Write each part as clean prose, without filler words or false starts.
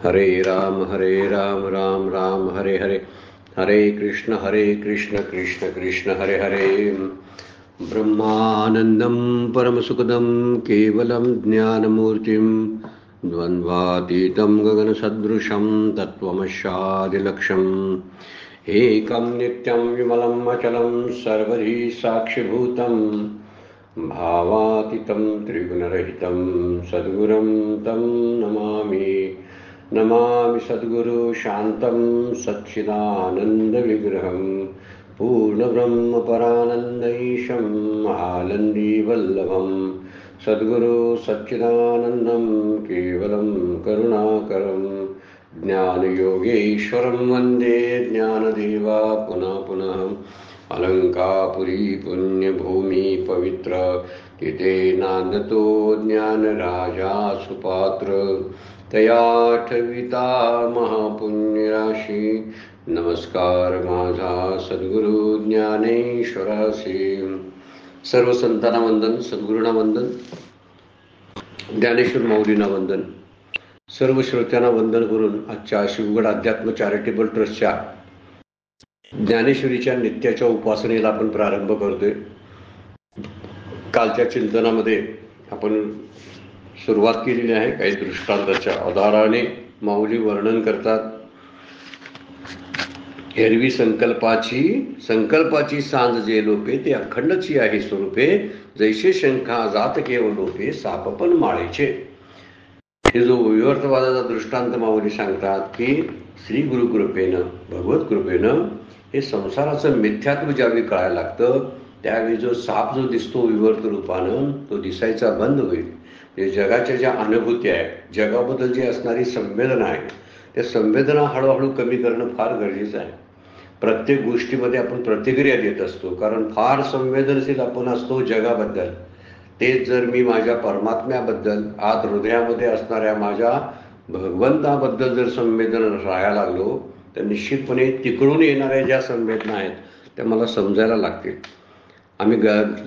हरे राम राम राम हरे हरे, हरे कृष्ण कृष्ण कृष्ण हरे हरे। ब्रह्मानंदं परमसुखदं केवलं ज्ञानमूर्तिं द्वन्द्वातीतं गगनसदृशं तत्त्वमस्यादिलक्ष्यम् एकं नित्यं विमलं अचलं सर्वधी साक्षिभूतं भावातीतं त्रिगुणरहितं सद्गुरुं तं नमामि। नमामि सद्गुरु शान्तं सच्चिदानन्दविग्रहं पूर्णब्रह्मपरानन्दईशं महानन्दीवल्लभं सद्गुरु सच्चिदानन्दं केवलं करुणाकरं ज्ञानयोगेश्वरं वन्दे ज्ञानदेवा पुनः पुनः। अलंकापुरी पुण्यभूमि पवित्र तिथे नांदतो ज्ञानराजा सुपात्र तया ठविता महापुण्यराशी। नमस्कार माझा सद्गुरु ज्ञानेश्वरासी। सर्व संतांना वंदन, सद्गुरूंना वंदन, ज्ञानेश्वर माऊलींना वंदन, सर्व श्रोत्यांना वंदन करून आजच्या शिवगड अध्यात्म चॅरिटेबल ट्रस्टच्या ज्ञानेश्वरीच्या नित्याच्या उपासनेला आपण प्रारंभ करतोय। कालच्या चिंतनामध्ये आपण सुरुवात केलेली आहे। काही दृष्टांताच्या आधाराने माऊली वर्णन करतात। एरवी संकल्पाची सांज जे लोपे ते अखंडची आहे स्वरूपे, जैसे शंखा जात केवळ लोपे साप पण माळेचे। हे जो विवर्तवादाचा दृष्टांत माऊली सांगतात की श्री गुरुकृपेनं, भगवत कृपेनं हे संसाराचं मिथ्यात्व ज्यावेळी कळायला लागतं त्यावेळी जो साप जो दिसतो विवर्त रूपानं तो दिसायचा बंद होईल। हे जगाच्या ज्या अनुभूती आहेत, जगाबद्दल जी असणारी संवेदना आहे, त्या संवेदना हळूहळू कमी करणं फार गरजेचं आहे। प्रत्येक गोष्टीमध्ये आपण प्रतिक्रिया देत असतो, कारण फार संवेदनशील आपण असतो जगाबद्दल। तेच जर मी माझ्या परमात्म्याबद्दल, आत हृदयामध्ये असणाऱ्या माझ्या भगवंताबद्दल जर संवेदना राहायला लागलो तर निश्चितपणे तिकडून येणाऱ्या ज्या संवेदना आहेत त्या मला समजायला लागतील। आम्ही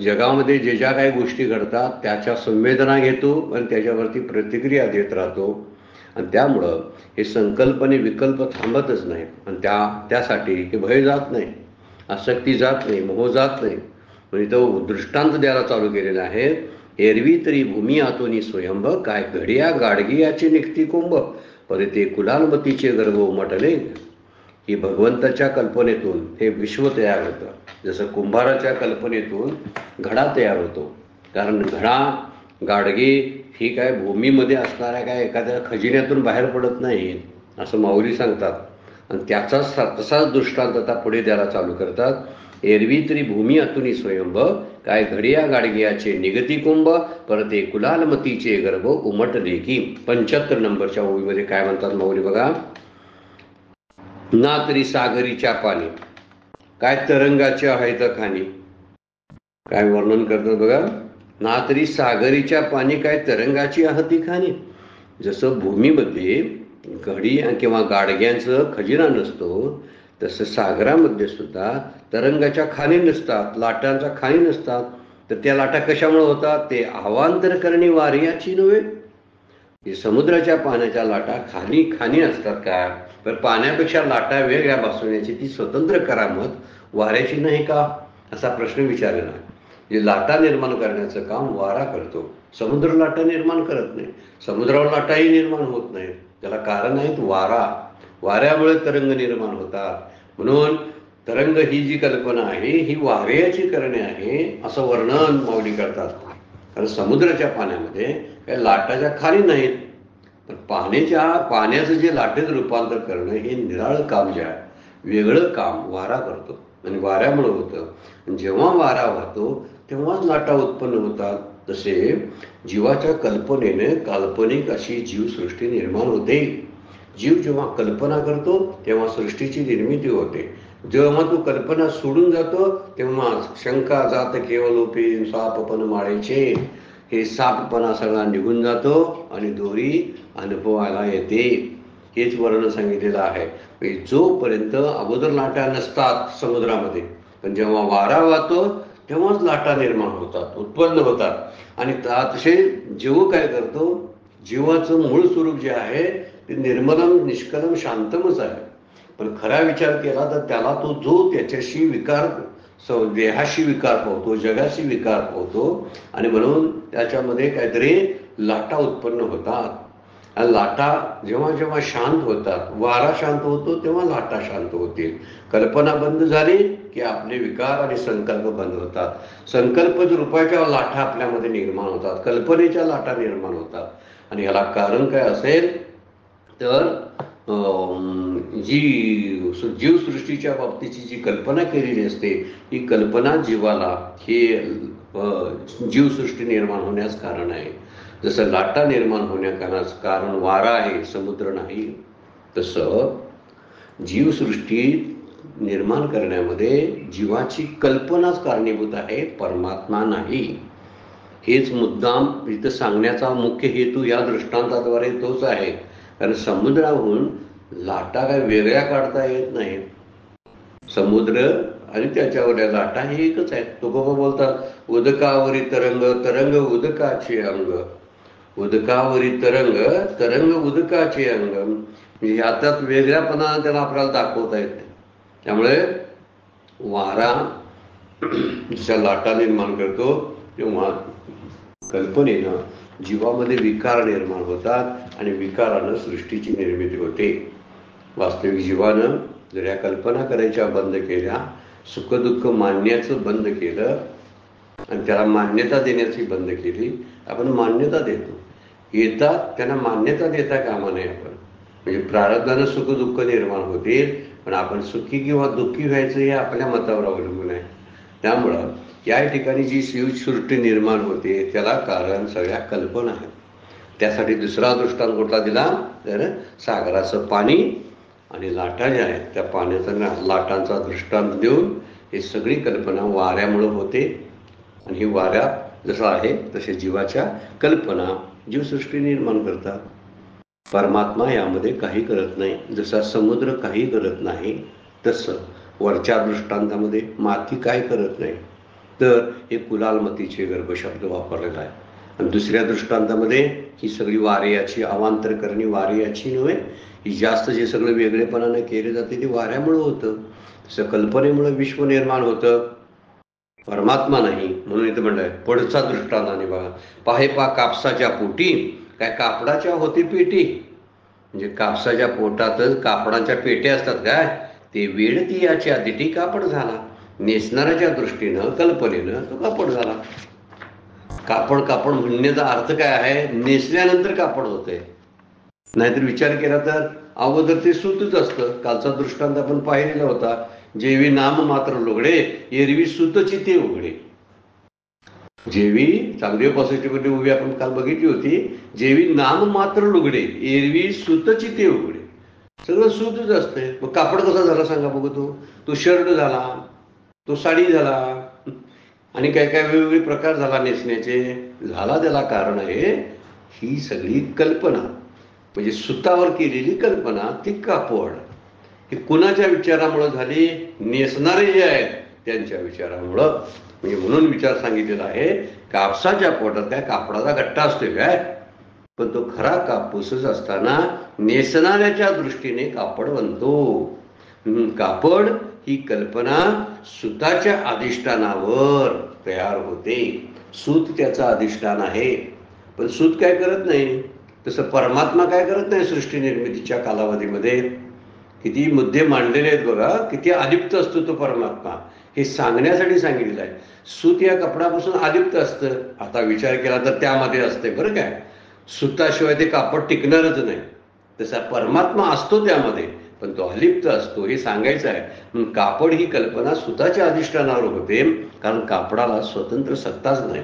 जगामध्ये जे ज्या काही गोष्टी घडतात त्याच्या संवेदना घेतो आणि त्याच्यावरती प्रतिक्रिया देत राहतो, आणि त्यामुळं हे संकल्प आणि विकल्प थांबतच नाहीत। आणि त्यासाठी हे भय जात नाही, आसक्ती जात नाही, मोह जात नाही। म्हणजे तो दृष्टांत द्यायला चालू केलेला आहे। एरवी तरी भूमी आतोनी स्वयंभ, काय घडिया गाडगी याची निघती कुंभ, परते कुलालमतीचे गर्भ उमटले। ही भगवंताच्या कल्पनेतून हे विश्व तयार होतं। जसं कुंभाराच्या कल्पनेतून घडा तयार होतो, कारण घडा गाडगे ही काय भूमीमध्ये असणाऱ्या काय एखाद्या खजिन्यातून बाहेर पडत नाही असं माऊली सांगतात। आणि त्याचाच तसाच दृष्टांत आता पुढे द्यायला चालू करतात। एरवी तरी भूमी आतुनी स्वयंभ, काय घडिया गाडगियाचे निगती कुंभ, परते कुलालमतीचे गर्भ उमटले की। 75 नंबरच्या ओळीमध्ये काय म्हणतात माऊली बघा। ना तरी सागरीच्या पाणी, काय तरंगाचे आहेत खाणी। काय वर्णन करतात बघा। ना तरी सागरीच्या पाणी, काय तरंगाची आहती खाणी। जसं भूमीमध्ये घडी किंवा गाडग्यांचं खजिना नसतो, तसं सागरामध्ये सुद्धा तरंगाच्या खाणी नसतात, लाटांच्या खाणी नसतात। तर त्या लाटा कशामुळे होतात? ते अवांतर करणी वार्याची नव्हे। हे समुद्राच्या पाण्याच्या लाटा खाली खाणी असतात का? तर पाण्यापेक्षा लाटा वेगळ्या बसवण्याची ती स्वतंत्र करामत वाऱ्याची नाही का, असा प्रश्न विचारलेला आहे। जे लाटा निर्माण करण्याचं काम वारा करतो, समुद्र लाटा निर्माण करत नाही। समुद्रावर लाटाही निर्माण होत नाहीत, त्याला कारण आहेत वारा। वाऱ्यामुळे तरंग निर्माण होतात। म्हणून तरंग ही जी कल्पना आहे ही वाऱ्याची करणे आहे असं वर्णन माऊली करतात। कारण समुद्राच्या पाण्यामध्ये काही लाटाच्या खाली नाहीत, पण पाण्याचं जे लाटेत रूपांतर करणं हे निराळं काम जे आहे, वेगळं काम वारा करतो आणि वाऱ्यामुळे होतं। जेव्हा वारा वाहतो तेव्हाच लाटा उत्पन्न होतात। तसे जीवाच्या कल्पनेने काल्पनिक अशी जीवसृष्टी निर्माण होते। जीव जेव्हा कल्पना करतो तेव्हा सृष्टीची निर्मिती होते। जेव्हा तो कल्पना सोडून जातो तेव्हा शंका जात केवळ लोपे सापपण माळेचे। हे सापपणा सगळा निघून जातो आणि दोरी अनुभवायला येते। हेच वर्णन सांगितलेलं आहे। जोपर्यंत अगोदर लाटा नसतात समुद्रामध्ये, पण जेव्हा वारा वाहतो तेव्हाच लाटा निर्माण होतात, उत्पन्न होतात। आणि तसे जीव काय करतो, जीवाचं मूळ स्वरूप जे आहे ते निर्मलम निष्कलम शांतमच आहे. पण खरा विचार केला तर त्याला तो जो त्याच्याशी विकार, देहाशी विकार पावतो, जगाशी विकार पावतो, आणि म्हणून त्याच्यामध्ये काहीतरी लाटा उत्पन्न होतात. आणि लाटा जेव्हा जेव्हा शांत होतात, वारा शांत होतो तेव्हा लाटा शांत होतील. कल्पना बंद झाली की आपले विकार आणि संकल्प बंद होतात. संकल्प रूपाच्या लाटा आपल्यामध्ये निर्माण होतात, कल्पनेच्या लाटा निर्माण होतात. आणि ह्याला कारण काय असेल तर जी जीवसृष्टीच्या बाबतीची जी कल्पना केलेली असते, ही कल्पना जीवाला ही जीवसृष्टी निर्माण होण्यास कारण आहे. जसं लाटा निर्माण होण्यास कारण वारा आहे, समुद्र नाही, तसं जीवसृष्टी निर्माण करण्यामध्ये जीवाची कल्पनाच कारणीभूत आहे, परमात्मा नाही. हेच मुद्दाम इथं सांगण्याचा मुख्य हेतू या दृष्टांताद्वारे तोच आहे. कारण समुद्राहून लाटा काय वेगळ्या काढता येत नाही. समुद्र आणि त्याच्यावरल्या लाटा हे एकच आहेत. तुकोबा बोलतात, उदकावरी तरंग, तरंग उदकाचे अंग. उदकावरी तरंग, तरंग उदकाचे अंग. म्हणजे ह्याच्यात वेगळ्यापणा त्याला आपल्याला दाखवता येत नाही. त्यामुळे वारा जशा लाटा निर्माण करतो तेव्हा कल्पनेनं जीवामध्ये विकार निर्माण होतात आणि विकारानं सृष्टीची निर्मिती होते. वास्तविक जीवानं जर या कल्पना करायच्या बंद केल्या, सुखदुःख मानण्याचं बंद केलं आणि त्याला मान्यता देण्याची बंद केली. आपण मान्यता देतो, येतात त्यांना मान्यता देता कामा नये. आपण म्हणजे प्रारब्धानं सुखदुःख निर्माण होतील, पण आपण सुखी किंवा दुःखी व्हायचं हे आपल्या मतावर अवलंबून आहे. त्यामुळं या ठिकाणी जी शिवसृष्टी निर्माण होते त्याला कारण सगळ्या कल्पना आहेत. त्यासाठी दुसरा दृष्टांत कुठला दिला तर सागराचं पाणी आणि लाटा ज्या आहेत त्या पाण्याचा लाटांचा दृष्टांत देऊन हे सगळी कल्पना वाऱ्यामुळं होते. आणि ही वाऱ्या जसं आहे तसे जीवाच्या कल्पना जीवसृष्टी निर्माण करतात. परमात्मा यामध्ये काही करत नाही. जसा समुद्र काही करत नाही तसं वरच्या दृष्टांतामध्ये माती काय करत नाही. तर हे कुलालमतीचे गर्भशब्द वापरलेला आहे. आणि दुसऱ्या दृष्टांतामध्ये ही सगळी वाऱ्याची अवांतर करणी, वाऱ्याची नव्हे, ही जास्त जे सगळं वेगळेपणाने केले जाते ते वाऱ्यामुळं होतं. तसं कल्पनेमुळं विश्व निर्माण होतं, परमात्मा नाही. म्हणून इथं म्हणलंय पुढचा दृष्टांताने बघा, पाहे पा कापसाच्या पोटी, काय कापडाच्या होती पेटी. म्हणजे कापसाच्या पोटातच कापडाच्या पेट्या असतात काय, ते वेळ ती याच्या दिटी कापड झाला. नेसणाऱ्याच्या दृष्टीनं कल्पनेनं तो कापड झाला. कापड कापड म्हणण्याचा अर्थ काय आहे, नेसल्यानंतर कापड होते. नाहीतर विचार केला तर अगोदर ते सूतच असतं. कालचा दृष्टांत आपण पाहिलेला होता, जेवी नाम मात्र लुगडे एरवी सूतची ते उघडे. जेवी चांगदेव पॉझिटिव्हिटी उभी आपण काल बघितली होती, जेवी नाम मात्र लुगडे एरवी सूतची ते उघडे. सगळं सूतच असते. मग कापड कसा झाला सांगा बघू. तो शर्ट झाला, तो साडी झाला, आणि काय काय वेगवेगळे प्रकार झाला नेसण्याचे. झाला त्याला कारण आहे ही सगळी कल्पना, म्हणजे सुतावर केलेली कल्पना, ती कापड. ही कुणाच्या विचारामुळे झाली, नेसणारे जे आहेत त्यांच्या विचारामुळं. म्हणजे म्हणून विचार सांगितलेला आहे, कापसाच्या पोटात काय कापडाचा गट्टा असतोय काय, पण तो खरा कापूसच असताना नेसणाऱ्याच्या दृष्टीने कापड बनतो. कापड ही कल्पना सुताच्या अधिष्ठानावर तयार होते. सूत त्याचं अधिष्ठान आहे, पण सूत काय करत नाही. तसं परमात्मा काय करत नाही. सृष्टी निर्मितीच्या कालावधीमध्ये किती मुद्दे मांडलेले आहेत बघा, किती अलिप्त असतो तो परमात्मा, हे सांगण्यासाठी सांगितलेलं आहे. सूत या कपडापासून अलिप्त असतं. आता विचार केला तर त्यामध्ये असते बरं काय, सुताशिवाय ते कापड टिकणारच नाही. तसा परमात्मा असतो त्यामध्ये, पण तो अलिप्त असतो हे सांगायचं आहे. म्हणून कापड ही कल्पना सुताच्या अधिष्ठानावर होते, कारण कापडाला स्वतंत्र सत्ताच नाही.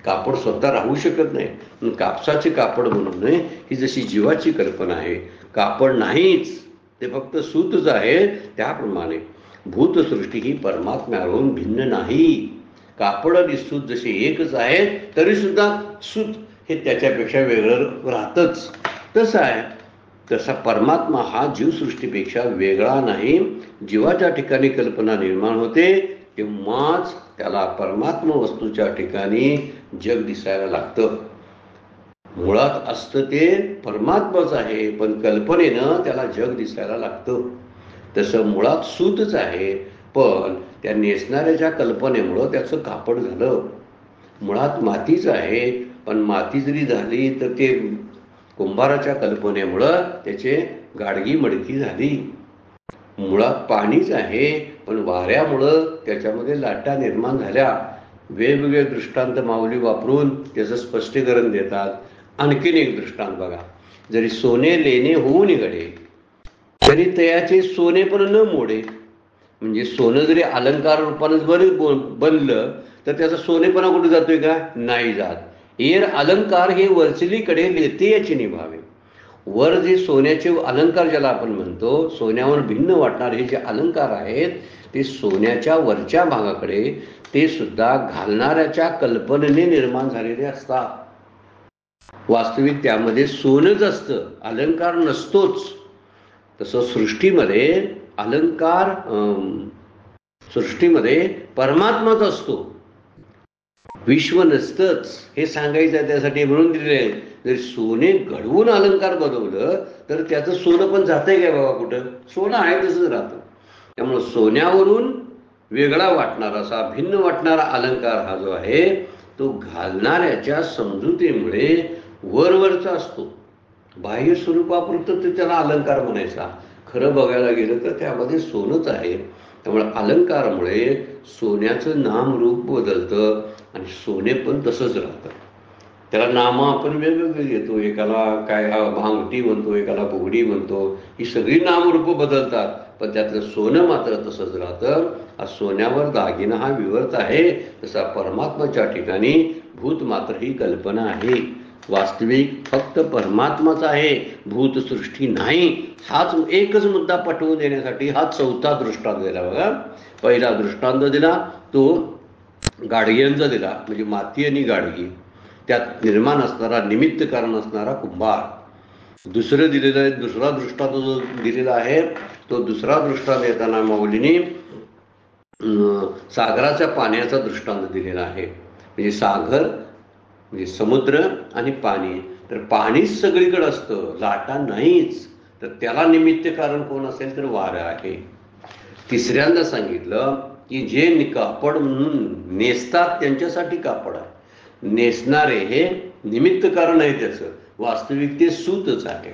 कापड स्वतः राहू शकत नाही. म्हणून कापसाचे कापड म्हणून ही जशी जीवाची कल्पना आहे, कापड नाहीच, ते फक्त सूतच आहे. त्याप्रमाणे भूतसृष्टी ही परमात्म्यावरून भिन्न नाही. कापड आणि सूत जसे एकच आहे, तरी सुद्धा सूत हे त्याच्यापेक्षा वेगळं राहतच. तसं आहे. तसा परमात्मा हा जीवसृष्टीपेक्षा वेगळा नाही. जीवाच्या ठिकाणी कल्पना निर्माण होते तेव्हाच त्याला परमात्मा वस्तूच्या ठिकाणी जग दिसायला लागतं. मुळात असतं ते परमात्माच आहे, पण कल्पनेनं त्याला जग दिसायला लागतं. तसं मुळात सूतच आहे, पण त्या नेसणाऱ्याच्या कल्पनेमुळं त्याचं कापड झालं. मुळात मातीच आहे, पण माती जरी झाली तर ते कुंभाराच्या कल्पनेमुळं त्याचे गाडगी मडकी झाली. मुळात पाणीच आहे, पण वाऱ्यामुळं त्याच्यामध्ये लाटा निर्माण झाल्या. वेगवेगळे दृष्टांत माऊली वापरून त्याचं स्पष्टीकरण देतात. आणखीन एक दृष्टांत बघा. जरी सोने लेणे होऊन घडे तरी तयाचे सोने पण न मोडे. म्हणजे सोनं जरी अलंकार रूपानेच बनलं तर त्याचा सोनेपणा कुठे जातोय का? नाही जात. एर अलंकार हे वरचलीकडे लेते याचे निभावे. वर जे सोन्याचे अलंकार ज्याला आपण म्हणतो, सोन्यावर भिन्न वाटणारे हे जे अलंकार आहेत ते सोन्याच्या वरच्या भागाकडे ते सुद्धा घालणाऱ्याच्या कल्पनेने निर्माण झालेले असतात. वास्तविक त्यामध्ये सोनच असतं, अलंकार नसतोच. तसं सृष्टीमध्ये अलंकार सृष्टीमध्ये परमात्माच असतो, विश्व नसतंच. हे सांगायचं त्यासाठी म्हणून दिलेलं आहे. जर सोने घडवून अलंकार बनवलं तर त्याचं सोनं पण जातंय काय बाबा कुठं? सोनं आहे तसंच राहतं. त्यामुळं सोन्यावरून वेगळा वाटणारा, असा भिन्न वाटणारा अलंकार हा जो आहे तो घालणाऱ्याच्या समजुतीमुळे वरवरचा असतो. बाह्य स्वरूपापुरतं ते त्याला अलंकार म्हणायचा. खरं बघायला गेलं तर त्यामध्ये सोनंच आहे. त्यामुळे अलंकारामुळे सोन्याचं नाम रूप बदलतं आणि सोने पण तसंच राहतं. त्याला नामं आपण वेगवेगळे घेतो. एकाला काय भांगटी म्हणतो, एकाला बुगडी म्हणतो. ही सगळी नामरूप बदलतात, पण त्यातलं सोनं मात्र तसंच राहतं. सोन्यावर दागिना हा विवर्त आहे, तसा परमात्माच्या ठिकाणी भूत मात्र ही कल्पना आहे. वास्तविक फक्त परमात्माच आहे, भूतसृष्टी नाही. हाच एकच मुद्दा पटवून देण्यासाठी हा चौथा दृष्टांत दिला बघा. पहिला दृष्टांत दिला तो गाडग्यांचा दिला, म्हणजे माती आणि गाडगी, त्यात निर्माण असणारा निमित्त कारण असणारा कुंभार. दुसरं दिलेलं आहे, दुसरा दृष्टांत जो दिलेला आहे तो दुसरा दृष्टांत येताना माऊलीने सागराच्या पाण्याचा दृष्टांत दिलेला आहे. म्हणजे सागर म्हणजे समुद्र आणि पाणी. तर पाणीच सगळीकडे असतं, लाटा नाहीच. तर त्याला निमित्त कारण कोण असेल तर वारं आहे. तिसऱ्यांदा सांगितलं की जे कापड म्हणून नेसतात त्यांच्यासाठी कापड आहे. नेसणारे हे निमित्त कारण आहे त्याचं, वास्तविक ते सूतच आहे.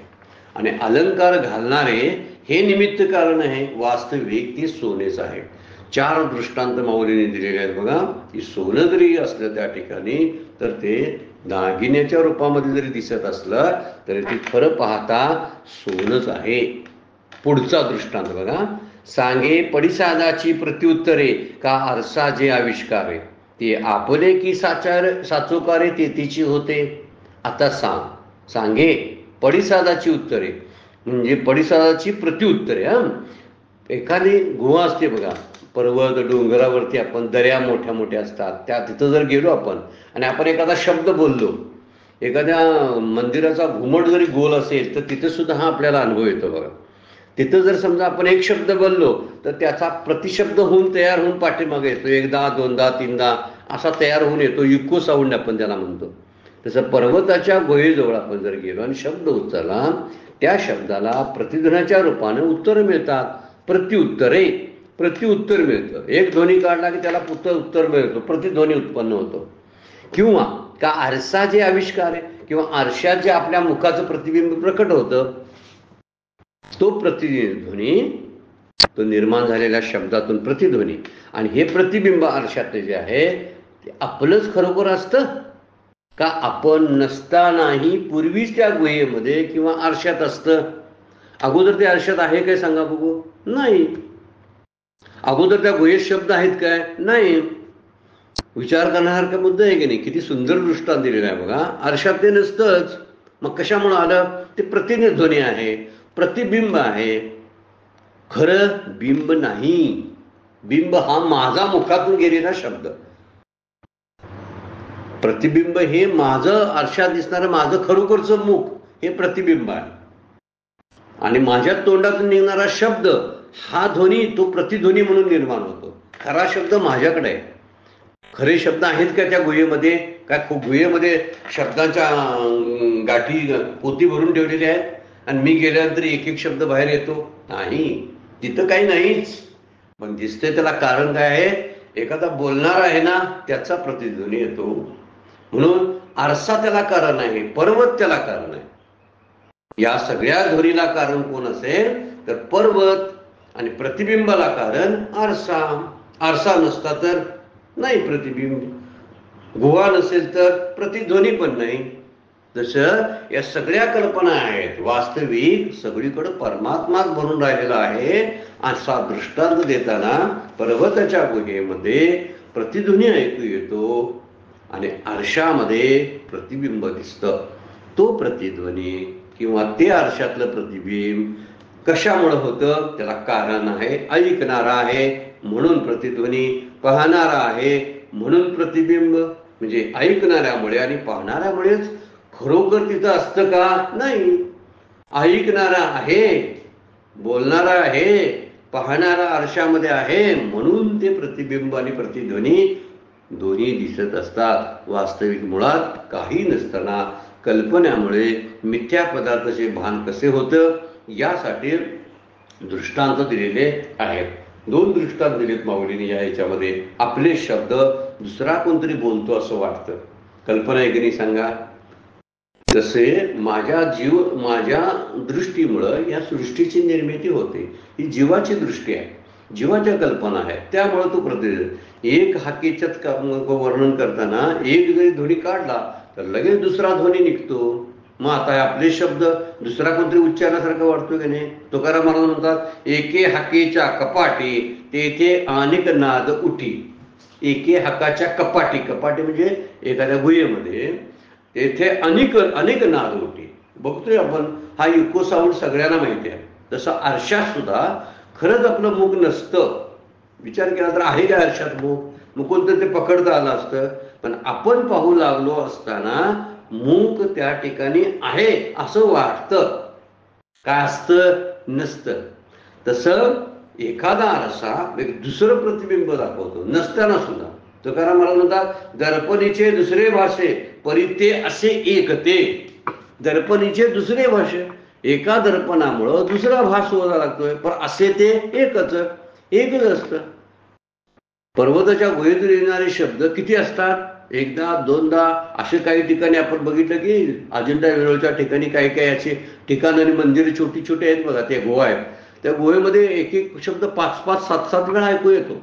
आणि अलंकार घालणारे हे निमित्त कारण आहे, वास्तविक ते सोनेच आहे. चार दृष्टांत माऊलीने दिलेले आहेत बघा. की सोनं जरी असलं त्या ठिकाणी तर ते दागिन्याच्या रूपामध्ये जरी दिसत असलं तरी ते खरं पाहता सोनच आहे. पुढचा दृष्टांत बघा. सांगे पडिसादाची प्रत्युत्तरे का आरसा जे आविष्कारे, ते आपले की साचोकारे ते तिची होते. आता सांगे पडिसादाची उत्तरे म्हणजे पडिसादाची प्रत्युत्तरे. एखादी गुहा असते बघा, पर्वत डोंगरावरती आपण दऱ्या मोठ्या मोठ्या असतात, त्या तिथं जर गेलो आपण आणि आपण एखादा शब्द बोललो, एखाद्या मंदिराचा घुमट जरी गोल असेल तर तिथे सुद्धा हा आपल्याला अनुभव येतो बघा. तिथं जर समजा आपण एक शब्द बोललो तर त्याचा प्रतिशब्द होऊन तयार होऊन पाठीमागे येतो, एकदा दोनदा तीनदा असा तयार होऊन येतो. इको साऊंड आपण त्याला म्हणतो. तसं पर्वताच्या गुहेजवळ आपण जर गेलो आणि शब्द उच्चारला, त्या शब्दाला प्रतिध्वनीच्या रूपाने उत्तर मिळतात. प्रत्युत्तर मिळतं. एक ध्वनी काढला की त्याला उत्तर मिळतो, प्रतिध्वनी उत्पन्न होतो. किंवा का आरसा जे आविष्कार आहे किंवा आरशात जे आपल्या मुखाचं प्रतिबिंब प्रकट होतं, तो प्रतिध्वनी तो निर्माण झालेल्या शब्दातून प्रतिध्वनी. आणि हे प्रतिबिंब आरशातले जे आहे ते आपलंच खरोखर असतं का आपण नसतानाही पूर्वीच त्या गुहेमध्ये किंवा आरशात असतं? अगोदर ते आरशात आहे काय सांगा बघू? नाही. अगोदर त्या गुहेत शब्द आहेत काय? नाही. विचार करण्यासारखा मुद्दा आहे की नाही? किती सुंदर दृष्टांत दिलेला आहे बघा. आरशात ते नसतंच, मग कशामुळे आलं? ते प्रतिध्वनी आहे, प्रतिबिंब आहे. खरं बिंब नाही. बिंब हा माझा मुखातून गेलेला शब्द. प्रतिबिंब हे माझं आरशात दिसणारं माझं खरोखरचं मुख हे प्रतिबिंब आहे. आणि माझ्या तोंडातून निघणारा शब्द हा ध्वनी तो प्रतिध्वनी म्हणून निर्माण होतो. खरा शब्द माझ्याकडे आहे. खरे शब्द आहेत का त्या गुहेमध्ये? काय खूप गुहेमध्ये शब्दाच्या गाठी पोती भरून ठेवलेली आहेत आणि मी गेल्यानंतर एक एक शब्द बाहेर येतो? नाही, तिथं काही नाहीच. पण दिसतंय त्याला कारण काय आहे? एखादा बोलणार आहे ना, त्याचा प्रतिध्वनी येतो. म्हणून आरसा त्याला कारण आहे, पर्वत त्याला कारण आहे. या सगळ्या ध्वनीला कारण कोण असेल तर पर्वत, आणि प्रतिबिंबाला कारण आरसा. आरसा नसता तर नाही प्रतिबिंब, गुहा नसेल तर प्रतिध्वनी पण नाही. तसं या सगळ्या कल्पना आहेत. वास्तविक सगळीकडे परमात्माच बनून राहिलेला आहे. असा दृष्टांत देताना पर्वताच्या गुहेमध्ये प्रतिध्वनी ऐकू येतो आणि आरशामध्ये प्रतिबिंब दिसतं. तो प्रतिध्वनी किंवा ते आरशातलं प्रतिबिंब कशामुळे होतं? त्याला कारण आहे. ऐकणारा आहे म्हणून प्रतिध्वनी, पाहणारा आहे म्हणून प्रतिबिंब. म्हणजे ऐकणाऱ्यामुळे आणि पाहणाऱ्यामुळेच खरोखर तिथं असतं का? नाही. ऐकणारा आहे, बोलणारा आहे, पाहणारा आरशामध्ये आहे म्हणून ते प्रतिबिंब आणि प्रतिध्वनी दोन्ही दिसत असतात. वास्तविक मुळात काही नसताना कल्पनेमुळे मिथ्या पदार्थाचे भान कसे होतं यासाठी दृष्टांत दिलेले आहेत. 2 दृष्टांत दिलेत माऊलीने या याच्यामध्ये. आपले शब्द दुसरा कोणतरी बोलतो असं वाटतं. कल्पना आहे की नाही सांगा? तसे माझ्या दृष्टीमुळं या सृष्टीची निर्मिती होते. ही जीवाची दृष्टी आहे, जीवाच्या कल्पना आहेत. त्यामुळे तो एक हाकेच्यात वर्णन करताना एक जरी ध्वनी काढला तर लगेच दुसरा ध्वनी निघतो. मग आता आपले शब्द दुसरा कोणतरी उच्चारल्यासारखं वाटतो की नाही? तुकाराम महाराज म्हणतात, एके हाकेच्या कपाटी तेथे अनेक नाद उठी. एके हाकाच्या कपाटी, कपाटी म्हणजे एखाद्या गुहेमध्ये, तेथे अनेक नाद उठी. बघतोय आपण, हा इको साऊंड सगळ्यांना माहिती आहे. तसं आरशात सुद्धा खरंच आपलं मुख नसतं. विचार केला तर आहे का आरशात मुख? मग कोणतं ते पकडता आलं असतं. पण आपण पाहू लागलो असताना मूक त्या ठिकाणी आहे असं वाटतं. काय असतं? नसतं. तसं एखादा आरसा दुसरं प्रतिबिंब दाखवतो नसताना सुद्धा. तुकाराम महाराज म्हणतात, दर्पणीचे दुसरे भाषे परिते असे एक ते. दर्पणीचे दुसरे भाषे, एका दर्पणामुळं दुसरा भास व्हायला लागतोय, पण असे ते एकच असतं. पर्वताच्या गुहेतून येणारे शब्द किती असतात? एकदा दोनदा. असे काही ठिकाणी आपण बघितलं की अजिंठा वेरूळच्या ठिकाणी काही काही असे ठिकाण आणि मंदिरे छोटी छोटी आहेत बघा, ते गुहा आहेत. त्या गुहेमध्ये एक एक शब्द 5-5, 7-7 वेळा ऐकू येतो.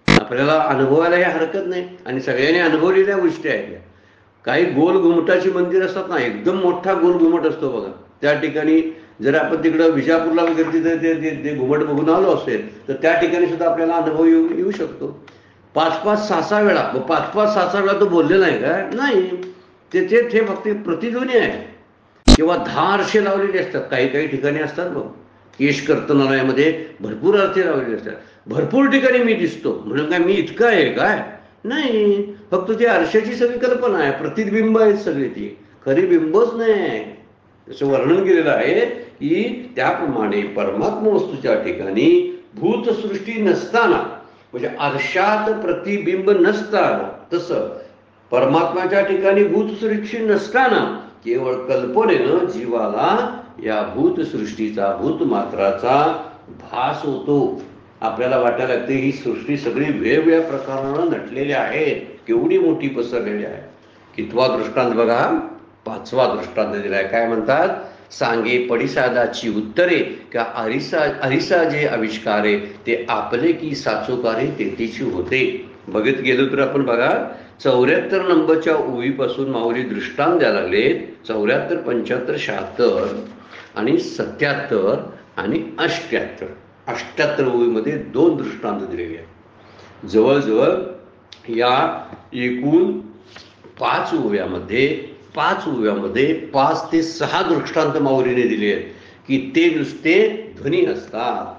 आपल्याला अनुभवायला ही हरकत नाही आणि सगळ्यांनी अनुभवलेल्या गोष्टी आहेत. काही गोल घुमटाची मंदिर असतात ना, एकदम मोठा गोल घुमट असतो बघा. त्या ठिकाणी जर आपण तिकडं विजापूरला वगैरे तिथे ते घुमट बघून आलो असेल तर त्या ठिकाणी सुद्धा आपल्याला अनुभव येऊ शकतो. 5-5, 6-6 वेळा. 5-5, 6-6 वेळा तो बोललेला आहे का? नाही. ते फक्त प्रतिध्वनी आहे. किंवा 10 आरशे लावलेले असतात. काही काही ठिकाणी असतात बघ, केश कर्तनालयामध्ये भरपूर आरशे लावलेले असतात. भरपूर ठिकाणी मी दिसतो म्हणून काय मी इतकं आहे काय? नाही. फक्त ती आरशाची सगळी कल्पना आहे, प्रतिबिंब आहेत सगळी, ती खरी बिंबच नाही. असं वर्णन केलेलं आहे की त्याप्रमाणे परमात्मा वस्तूच्या ठिकाणी भूतसृष्टी नसताना, म्हणजे आरशात प्रतिबिंब नसताना, तसं परमात्माच्या ठिकाणी भूतसृष्टी नसताना केवळ कल्पनेनं जीवाला या भूतसृष्टीचा, भूतमात्राचा भास होतो. आपल्याला वाटायला लागते ही सृष्टी सगळी वेगवेगळ्या प्रकारानं नटलेली आहे, केवढी मोठी पसरलेली आहे. कितवा दृष्टांत बघा? 5वा दृष्टांत दिलाय. काय म्हणतात? सांगे पडिसादाची उत्तरे का अरिसा जे आविष्कारे ते आपले की साचोकारे तेथीची होते. बघत गेलो तर आपण बघा 74 नंबरच्या ओळीपासून माऊली दृष्टांत द्यायला लागले. 74, 75, 76 आणि 77 आणि 88. 88 ओळीमध्ये 2 दृष्टांत दिलेले आहेत. जवळजवळ या एकूण 5 ओव्यामध्ये 5 ते 6 दृष्टांत माऊलीने दिले आहेत की ते नुसते ध्वनी असतात.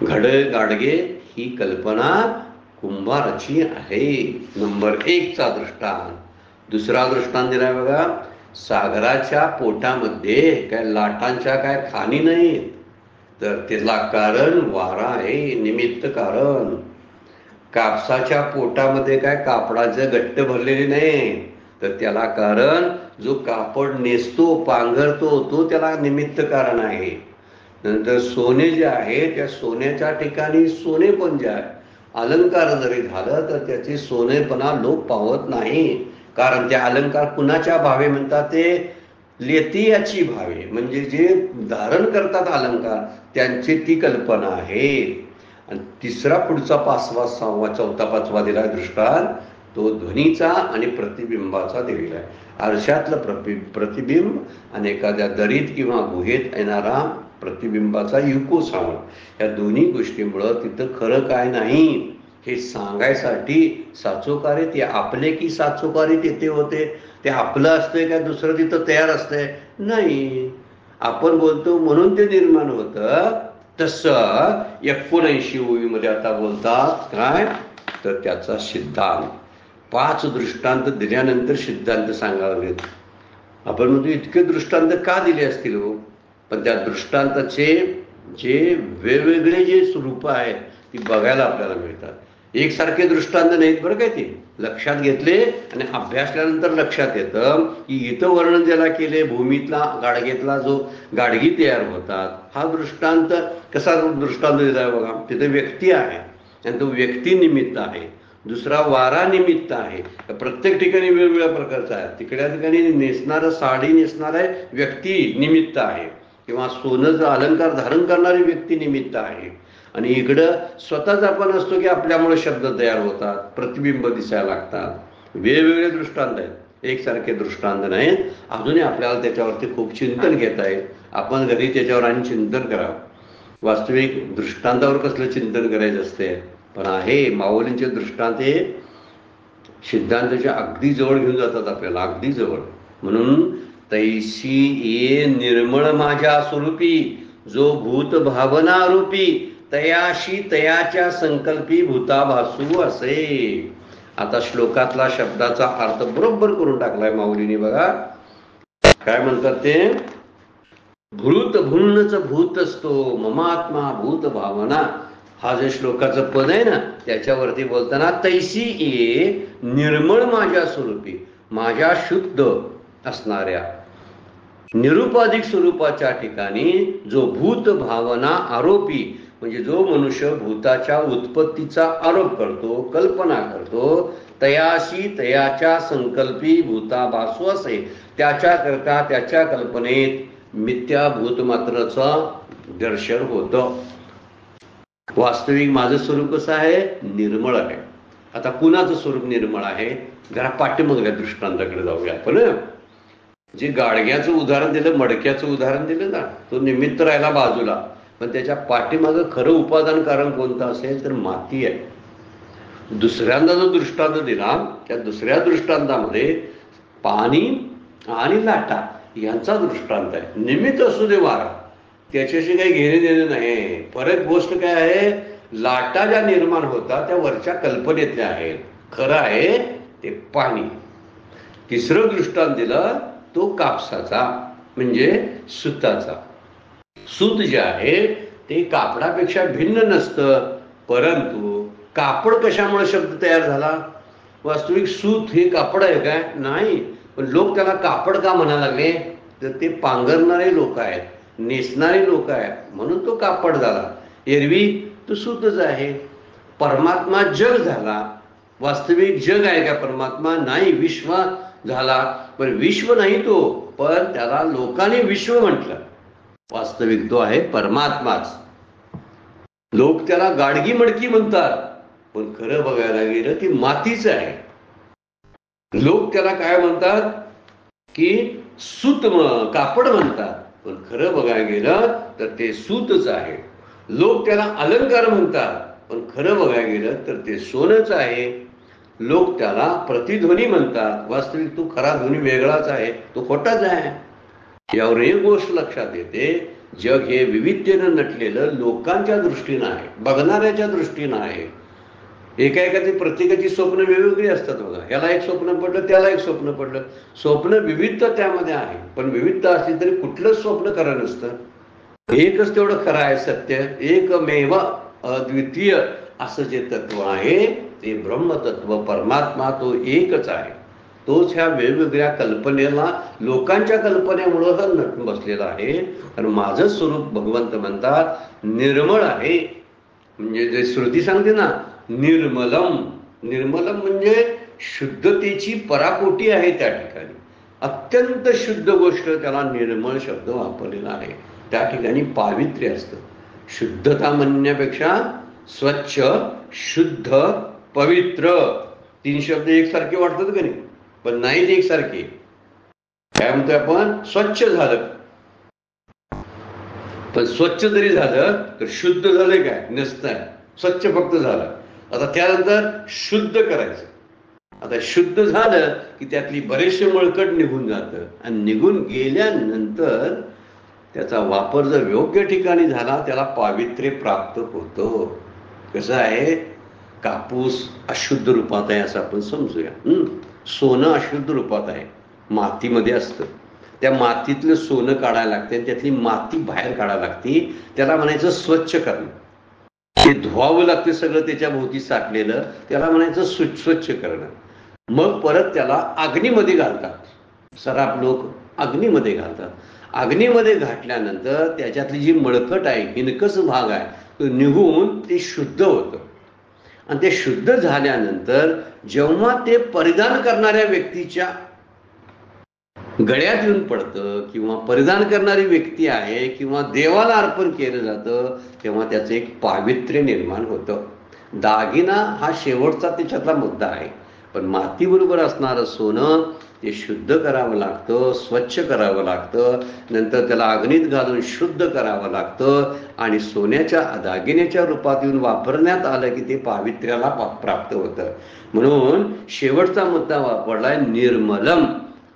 घड गाडगे ही कल्पना कुंभाराची आहे. नंबर 1चा दृष्टांत. दुसरा दृष्टांत दिलाय बघा. सागराच्या पोटामध्ये काय लाटांच्या काय खाणी नाही, तर त्याला कारण वारा आहे, निमित्त कारण. कापसाच्या पोटामध्ये काय कापडाचं गट्ट भरलेले नाही, तर त्याला कारण जो कापड नेसतो पांघरतो तो त्याला निमित्त कारण आहे. नंतर सोने जे आहे त्या सोन्याच्या ठिकाणी सोने पण जे आहे अलंकार जरी झालं तर त्याचे सोनेपणा लोप पावत नाही. कारण ते अलंकार कुणाच्या भावे म्हणतात, ते लेतियाची भावे, म्हणजे जे धारण करतात अलंकार त्यांची ती कल्पना आहे. आणि तिसरा पुढचा 5वा 6वा 4था 5वा दिला दृष्टांत तो ध्वनीचा आणि प्रतिबिंबाचा दिलेला आहे. आरशातलं प्रतिबिंब आणि एखाद्या दरीत किंवा गुहेत येणारा प्रतिबिंबाचा युको साऊंड, या दोन्ही गोष्टीमुळं तिथं खरं काय नाही हे सांगायसाठी साचोकारे ते आपले की साचोकारे तिथे होते, ते आपलं असतंय काय दुसरं तिथं तयार असतंय नाही. आपण बोलतो म्हणून ते निर्माण होतं. तसं 79 ओळीमध्ये आता बोलतात काय, तर त्याचा सिद्धांत 5 दृष्टांत दिल्यानंतर सिद्धांत सांगावेत. आपण म्हणतो इतके दृष्टांत का दिले असतील हो, पण त्या दृष्टांताचे जे वेगवेगळे जे स्वरूप आहेत ती बघायला आपल्याला मिळतात. एकसारखे दृष्टांत नाहीत बरं काय, ते लक्षात घेतले आणि अभ्यासल्यानंतर लक्षात येतं की इथं वर्णन ज्याला केले भूमीतला गाडगेतला जो गाडगी तयार होतात हा दृष्टांत कसा दृष्टांत दिलाय बघा. तिथे व्यक्ती आहे आणि तो व्यक्ती निमित्त आहे, दुसरा वारा निमित्त आहे. प्रत्येक ठिकाणी वेगवेगळ्या प्रकारचा आहे. तिकड्या ठिकाणी नेसणारं साडी नेसणारा व्यक्ती निमित्त आहे किंवा सोनं अलंकार धारण करणारी व्यक्ती निमित्त आहे. आणि इकडं स्वतःच आपण असतो की आपल्यामुळे शब्द तयार होतात, प्रतिबिंब दिसायला लागतात. वेगवेगळे दृष्टांत आहेत, एकसारखे दृष्टांत नाहीत. अजूनही आपल्याला त्याच्यावरती खूप चिंतन घेता येईल. आपण घरी त्याच्यावर आणि चिंतन करावं. वास्तविक दृष्टांतावर कसलं चिंतन करायचं असते, पण आहे माऊलींचे दृष्टांत हे सिद्धांताच्या अगदी जवळ घेऊन जातात आपल्याला, अगदी जवळ. म्हणून तैसी ये निर्मळ माझ्या स्वरूपी जो भूत भावना रूपी तयाशी तयाच्या संकल्पी भूताभासू असे. आता श्लोकातला शब्दाचा अर्थ बरोबर करून टाकलाय माऊलीने बघा. काय म्हणतात ते, भूत भुन्नच भूत असतो ममात्मा भूत भावना, हा जे श्लोकाचं पद आहे ना त्याच्यावरती बोलताना तैसी ये निर्मळ माझ्या स्वरूपी, माझ्या शुद्ध असणाऱ्या निरुपाधिक स्वरूपाच्या ठिकाणी जो भूत भावना आरोपी, म्हणजे जो मनुष्य भूताच्या उत्पत्तीचा आरोप करतो कल्पना करतो, तयाशी तयाच्या संकल्पी भूताभासू असे, त्याच्याकरता त्याच्या कल्पनेत मिथ्या भूतमात्राचं दर्शन होतं. वास्तविक माझं स्वरूप कसं आहे, निर्मळ आहे. आता कुणाचं स्वरूप निर्मळ आहे, जरा पाठीमागल्या दृष्टांताकडे जाऊया आपण. जे गाडग्याचं उदाहरण दिलं, मडक्याचं उदाहरण दिलं ना, तो निमित्त राहिला बाजूला, पण त्याच्या पाठीमागं खरं उपादान कारण कोणतं असेल तर माती आहे. दुसऱ्यांदा जो दृष्टांत दिला त्या दुसऱ्या दृष्टांतामध्ये पाणी आणि लाटा यांचा दृष्टांत आहे. निमित्त असू दे वारा, त्याच्याशी काही घेणे देणे नाही. परत गोष्ट काय आहे, लाटा ज्या निर्माण होतात त्या वरच्या कल्पनेतल्या आहेत, खरं आहे ते पाणी. तिसरं दृष्टांत दिलं तो कापसाचा म्हणजे सुताचा. सूत जे आहे ते कापडापेक्षा भिन्न नसतं, परंतु कापड कशामुळे शब्द तयार झाला, वास्तविक सूत हे कापड आहे काय, नाही. पण लोक त्याला कापड का म्हणायला लागले, तर ते पांघरणारे लोक आहेत, नेसणारे लोक आहेत, म्हणून तो कापड झाला. एरवी तो सूतच आहे. परमात्मा जग झाला, वास्तविक जग आहे का परमात्मा, नाही. विश्व झाला, पण विश्व नाही तो, पण त्याला लोकांनी विश्व म्हटलं. वास्तविक तो आहे परमात्माच. लोक त्याला गाडगी मडकी म्हणतात, पण खरं बघायला गेलं ती मातीच आहे. लोक त्याला काय म्हणतात की सूत कापड म्हणतात, पण खरं बघायला गेलं तर ते सूतच आहे. लोक त्याला अलंकार म्हणतात, पण खरं बघायला गेलं तर ते सोनच आहे. लोक त्याला प्रतिध्वनी म्हणतात, वास्तविक तो खरा ध्वनी वेगळाच आहे, तो खोटाच आहे. यावर एक गोष्ट लक्षात येते, जग हे विविधतेनं नटलेलं लोकांच्या दृष्टीनं आहे, बघणाऱ्याच्या दृष्टीनं आहे. एकाएकाची प्रत्येकाची स्वप्न वेगवेगळी असतात बघा. ह्याला एक स्वप्न पडलं, त्याला एक स्वप्न पडलं. स्वप्न विविधता त्यामध्ये आहे, पण विविधता असली तरी कुठलंच स्वप्न खरं नसतं. एकच तेवढं खरं आहे, सत्य एकमेव अद्वितीय असं जे तत्व आहे ते ब्रह्मतत्व परमात्मा तो एकच आहे. तोच ह्या वेगवेगळ्या कल्पनेला, लोकांच्या कल्पनेमुळं हा नटून बसलेला आहे. आणि माझं स्वरूप भगवंत म्हणतात निर्मळ आहे. म्हणजे जे श्रुती सांगते ना, निर्मलम. निर्मलम म्हणजे शुद्धतेची पराकोटी आहे. त्या ठिकाणी अत्यंत शुद्ध गोष्ट, त्याला निर्मळ शब्द वापरलेला आहे. त्या ठिकाणी पावित्र्य असतं. शुद्धता म्हणण्यापेक्षा स्वच्छ, शुद्ध, पवित्र, 3 शब्द एकसारखे वाटतात का नाही? पण नाही ते एकसारखे. काय म्हणतोय आपण? स्वच्छ झालं, पण स्वच्छ जरी झालं तर शुद्ध झालंय काय? नसतंय. स्वच्छ फक्त झालं. आता त्यानंतर शुद्ध करायचं. आता शुद्ध झालं की त्यातली बरेचसे मळकट निघून जातं, आणि निघून गेल्यानंतर त्याचा वापर जर योग्य ठिकाणी झाला त्याला पावित्र्य प्राप्त होतं. कसं आहे, कापूस अशुद्ध रूपात आहे असं आपण समजूया. सोनं अशुद्ध रूपात आहे, मातीमध्ये असतं. त्या मातीतलं सोनं काढायला लागते, त्यातली माती बाहेर काढायला लागते. त्याला म्हणायचं स्वच्छ करणं. ते धुवावं लागते सगळं त्याच्या भोवती साठलेलं, त्याला म्हणायचं स्वच्छ करणं. मग परत त्याला अग्नीमध्ये घालतात. सराफ लोक अग्नीमध्ये घालतात. अग्नीमध्ये घातल्यानंतर त्याच्यातली जी मळकट आहे, हिनकस भाग आहे, तो निघून ते शुद्ध होतं. आणि ते शुद्ध झाल्यानंतर जेव्हा ते परिधान करणाऱ्या व्यक्तीच्या गळ्यात येऊन पडतं, किंवा परिधान करणारी व्यक्ती आहे, किंवा देवाला अर्पण केलं जातं, तेव्हा त्याचं एक पावित्र्य निर्माण होतं. दागिना हा शेवटचा त्याच्यातला मुद्दा आहे. पण मातीबरोबर असणारं सोनं ते शुद्ध करावं लागतं, स्वच्छ करावं लागतं. नंतर त्याला अग्नीत घालून शुद्ध करावं लागतं, आणि सोन्याच्या दागिन्याच्या रूपात येऊन वापरण्यात आलं की ते पावित्र्याला प्राप्त होतं. म्हणून शेवटचा मुद्दा वापरलाय निर्मलम.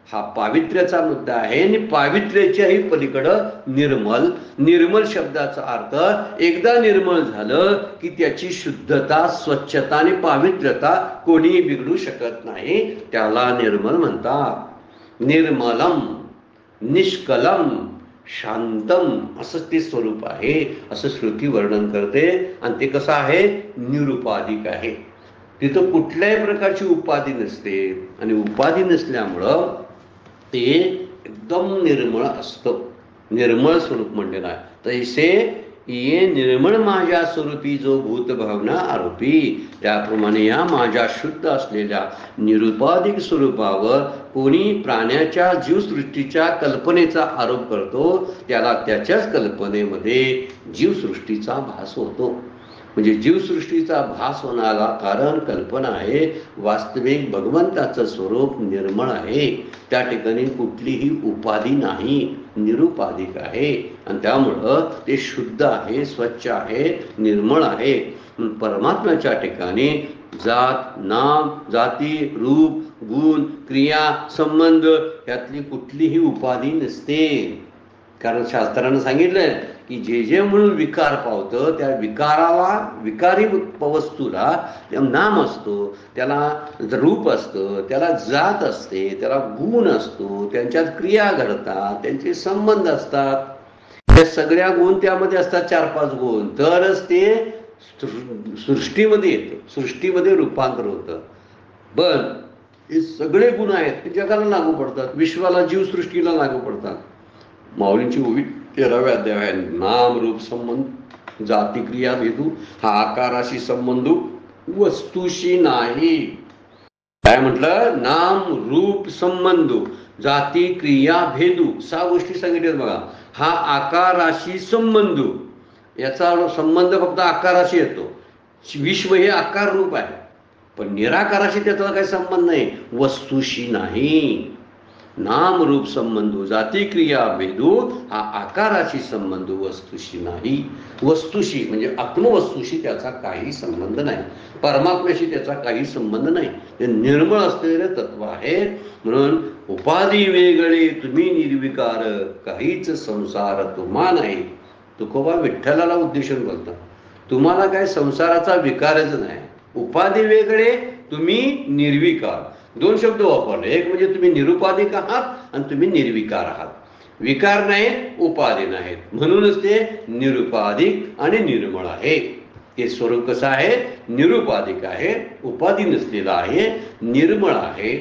हा पावित्र्याचा मुद्दा आहे. आणि पावित्र्याच्याही पलीकडं निर्मल. निर्मल शब्दाचा अर्थ, एकदा निर्मळ झालं की त्याची शुद्धता, स्वच्छता आणि पावित्र्यता कोणीही बिघडू शकत नाही. त्याला निर्मल म्हणतात. निर्मलम, निष्कलम, शांतम असं ते स्वरूप आहे, असं श्रुती वर्णन करते. आणि ते कसं आहे? निरुपाधिक आहे. तिथं कुठल्याही प्रकारची उपाधी नसते, आणि उपाधी नसल्यामुळं ते एकदम निर्मळ असतं. निर्मळ स्वरूप म्हणलेलं आहे. तैसे ये निर्मळ माझ्या स्वरूपी जो भूत भावना आरोपी, त्याप्रमाणे या माझ्या शुद्ध असलेल्या निरुपाधिक स्वरूपावर कोणी प्राण्याच्या जीवसृष्टीच्या कल्पनेचा आरोप करतो, त्याला त्याच्याच कल्पनेमध्ये जीवसृष्टीचा भास होतो. म्हणजे जीवसृष्टीचा भास होण्याला कारण कल्पना आहे. वास्तविक भगवंताचं स्वरूप निर्मळ आहे. त्या ठिकाणी कुठलीही उपाधी नाही, निरुपाधिक आहे. आणि त्यामुळं ते शुद्ध आहे, स्वच्छ आहे, निर्मळ आहे. परमात्म्याच्या ठिकाणी जात, नाम, जाती, रूप, गुण, क्रिया, संबंध यातली कुठलीही उपाधी नसते. कारण शास्त्रानं सांगितलंय की जे जे म्हणून विकार पावतं, त्या विकाराला, विकारी वस्तूला नाम असतो, त्याला रूप असतं, त्याला जात असते, त्याला गुण असतो, त्यांच्यात क्रिया घडतात, त्यांचे संबंध असतात. त्या सगळ्या गुण त्यामध्ये असतात, 4-5 गुण. तरच ते सृष्टीमध्ये येतं, सृष्टीमध्ये रूपांतर होतं. पण हे सगळे गुण आहेत ते जगाला लागू पडतात, विश्वाला, जीवसृष्टीला लागू पडतात. माऊलींची ओवी 13व्या अध्याय, नाम रूप संबंध जाती क्रिया भेदू, हा आकाराशी संबंध वस्तूशी नाही. काय म्हटलं? नाम रूप संबंध जाती क्रिया भेदू, 6 गोष्टी सांगितल्यात बघा. हा आकाराशी संबंध, याचा संबंध फक्त आकाराशी येतो. विश्व हे आकार रूप आहे, पण निराकाराशी त्याचा काही संबंध नाही, वस्तूशी नाही. नाम रूप संबंध जाती क्रिया भेदू, हा आकाराशी संबंध, वस्तूशी नाही. वस्तूशी म्हणजे आत्मवस्तूशी त्याचा काही संबंध नाही, परमात्म्याशी त्याचा काही संबंध नाही. ते निर्मळ असलेले तत्व आहे. म्हणून उपाधी वेगळे तुम्ही निर्विकार, काहीच संसार तुम्हा नाही. तुकोबा विठ्ठलाला उद्देशून बोलतात, तुम्हाला काय संसाराचा विकारच नाही. उपाधी वेगळे, तुम्ही निर्विकार. 2 शब्द वापरले. एक म्हणजे तुम्ही निरुपाधिक आहात आणि तुम्ही निर्विकार आहात. विकार नाही, उपाधी नाहीत, म्हणूनच ते निरुपाधिक आणि निर्मळ आहे. ते स्वरूप कसं आहे? निरुपाधिक आहे, उपाधी नसलेला आहे, निर्मळ आहे.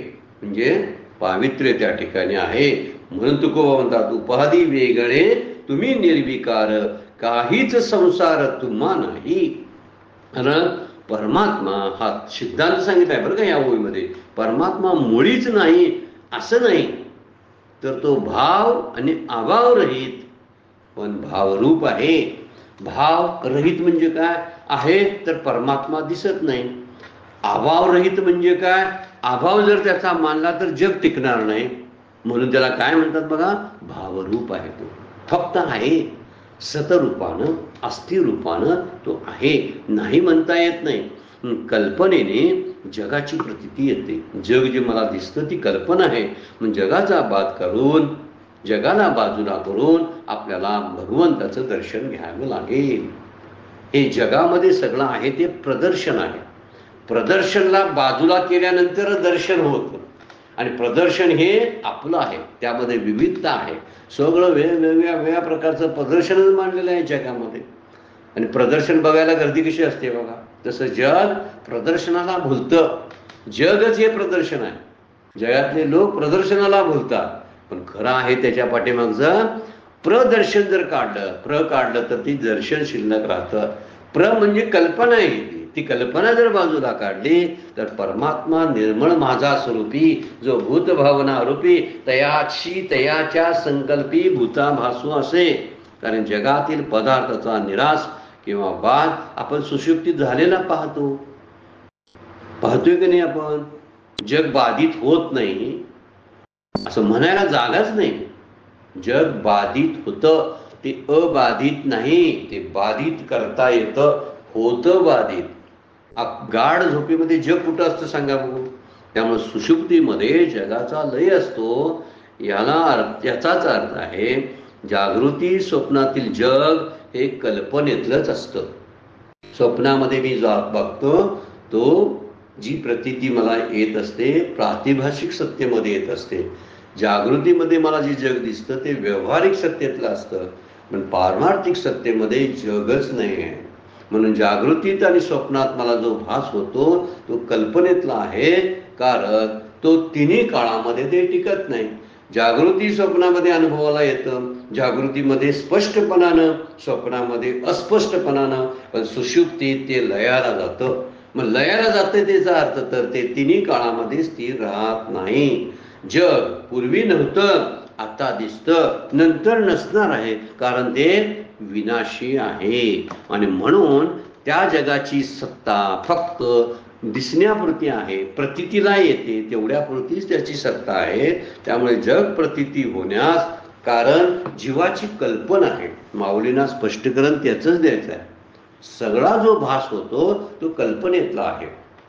म्हणजे पावित्र्य त्या ठिकाणी आहे. म्हणून तुकोबा म्हणतात, उपाधी वेगळे तुम्ही निर्विकार, काहीच संसार तुम्हा नाही. कारण परमात्मा हा सिद्धांत सांगितलाय बरं का या ओळीमध्ये. परमात्मा मुळीच नाही असं नाही, तर तो भाव आणि अभाव रहित पण भावरूप आहे. भाव रहित म्हणजे काय आहे, तर परमात्मा दिसत नाही. अभाव रहित म्हणजे काय, अभाव जर त्याचा मानला तर जग टिकणार नाही. म्हणून त्याला काय म्हणतात बघा, भावरूप आहे. तो फक्त आहे, सतरूपानं अस्थिरूपानं तो आहे, नाही म्हणता येत नाही. कल्पनेने जगाची प्रतीती येते. जग जे मला दिसतं ती कल्पना आहे. मग जगाचा बाद करून, जगाला बाजूला करून आपल्याला भगवंताचं दर्शन घ्यावं लागेल. हे जगामध्ये सगळं आहे ते प्रदर्शन आहे. प्रदर्शनला बाजूला केल्यानंतर दर्शन होतं. आणि प्रदर्शन हे आपलं आहे, त्यामध्ये विविधता आहे. सगळं वेगवेगळ्या प्रकारचं प्रदर्शनच मांडलेलं आहे जगामध्ये. आणि प्रदर्शन बघायला गर्दी कशी असते बघा, तसं जग प्रदर्शनाला भुलतं. जगच हे प्रदर्शन आहे. जगातले लोक प्रदर्शनाला भुलतात, पण खरं आहे त्याच्या पाठीमागचं प्रदर्शन जर काढलं तर ती दर्शन शिल्लक राहतं. म्हणजे कल्पना आहे. ती कल्पना जर बाजूला काढली तर परमात्मा निर्मळ माझा स्वरूपी, जो भूतभावना रूपी तयाच्या संकल्पी भूताभासू असे. कारण जगातील पदार्थाचा निराश किंवा बाद आपण सुषुप्तीत झालेला पाहतोय की नाही आपण. जग बाधित होत नाही असं म्हणायला जागाच नाही. जग बाधित होतं, ते अबाधित नाही, ते बाधित करता येतं, होतं बाधित. गाढ झोपेमध्ये जग कुठं असतं सांगा बघू. त्यामुळे सुषुप्तीमध्ये जगाचा लय असतो. याचाच अर्थ आहे जागृती स्वप्नातील जग हे कल्पनेतलंच असतं. स्वप्नामध्ये मी बघतो तो जी प्रतीती मला येत असते प्रातिभाषिक सत्तेमध्ये येत असते. जागृतीमध्ये मला जे जग दिसतं ते व्यावहारिक सत्तेतलं असतं, पण पारमार्थिक सत्तेमध्ये जगच नाही आहे. म्हणून जागृतीत आणि स्वप्नात मला जो भास होतो तो कल्पनेतला आहे, कारण तो तिन्ही काळामध्ये ते टिकत नाही. जागृती स्वप्नामध्ये अनुभवाला येतं, जागृतीमध्ये स्पष्टपणानं, स्वप्नामध्ये अस्पष्टपणानं, पण सुषुप्तीत ते लयाला जातं. मग लयाला जाते त्याचा अर्थ तर ते तिन्ही काळामध्ये स्थिर राहत नाही. जग पूर्वी नव्हतं, आता दिसतं, नंतर नसणार आहे, कारण ते विनाशी आहे. आणि म्हणून त्या जगाची सत्ता फक्त दिसण्यापुरती आहे, प्रतीतीला येते तेवढ्यापुरतीच त्याची सत्ता आहे. त्यामुळे जग प्रतीती होण्यास कारण जीवाची कल्पना आहे. माऊलींना स्पष्टीकरण त्याचंच द्यायचं आहे. सगळा जो भास होतो तो कल्पनेतला आहे.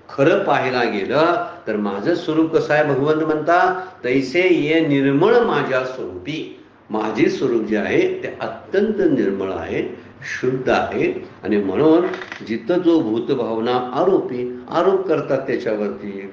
खरं पाहायला गेलं तर माझं स्वरूप कसं आहे, भगवंत म्हणता तैसे ये निर्मळ माझ्या स्वरूपी. माझे स्वरूप जे आहे ते अत्यंत निर्मळ आहे, शुद्ध आहे. आणि म्हणून जिथं जो भूतभावना आरोप करतात त्याच्यावरती,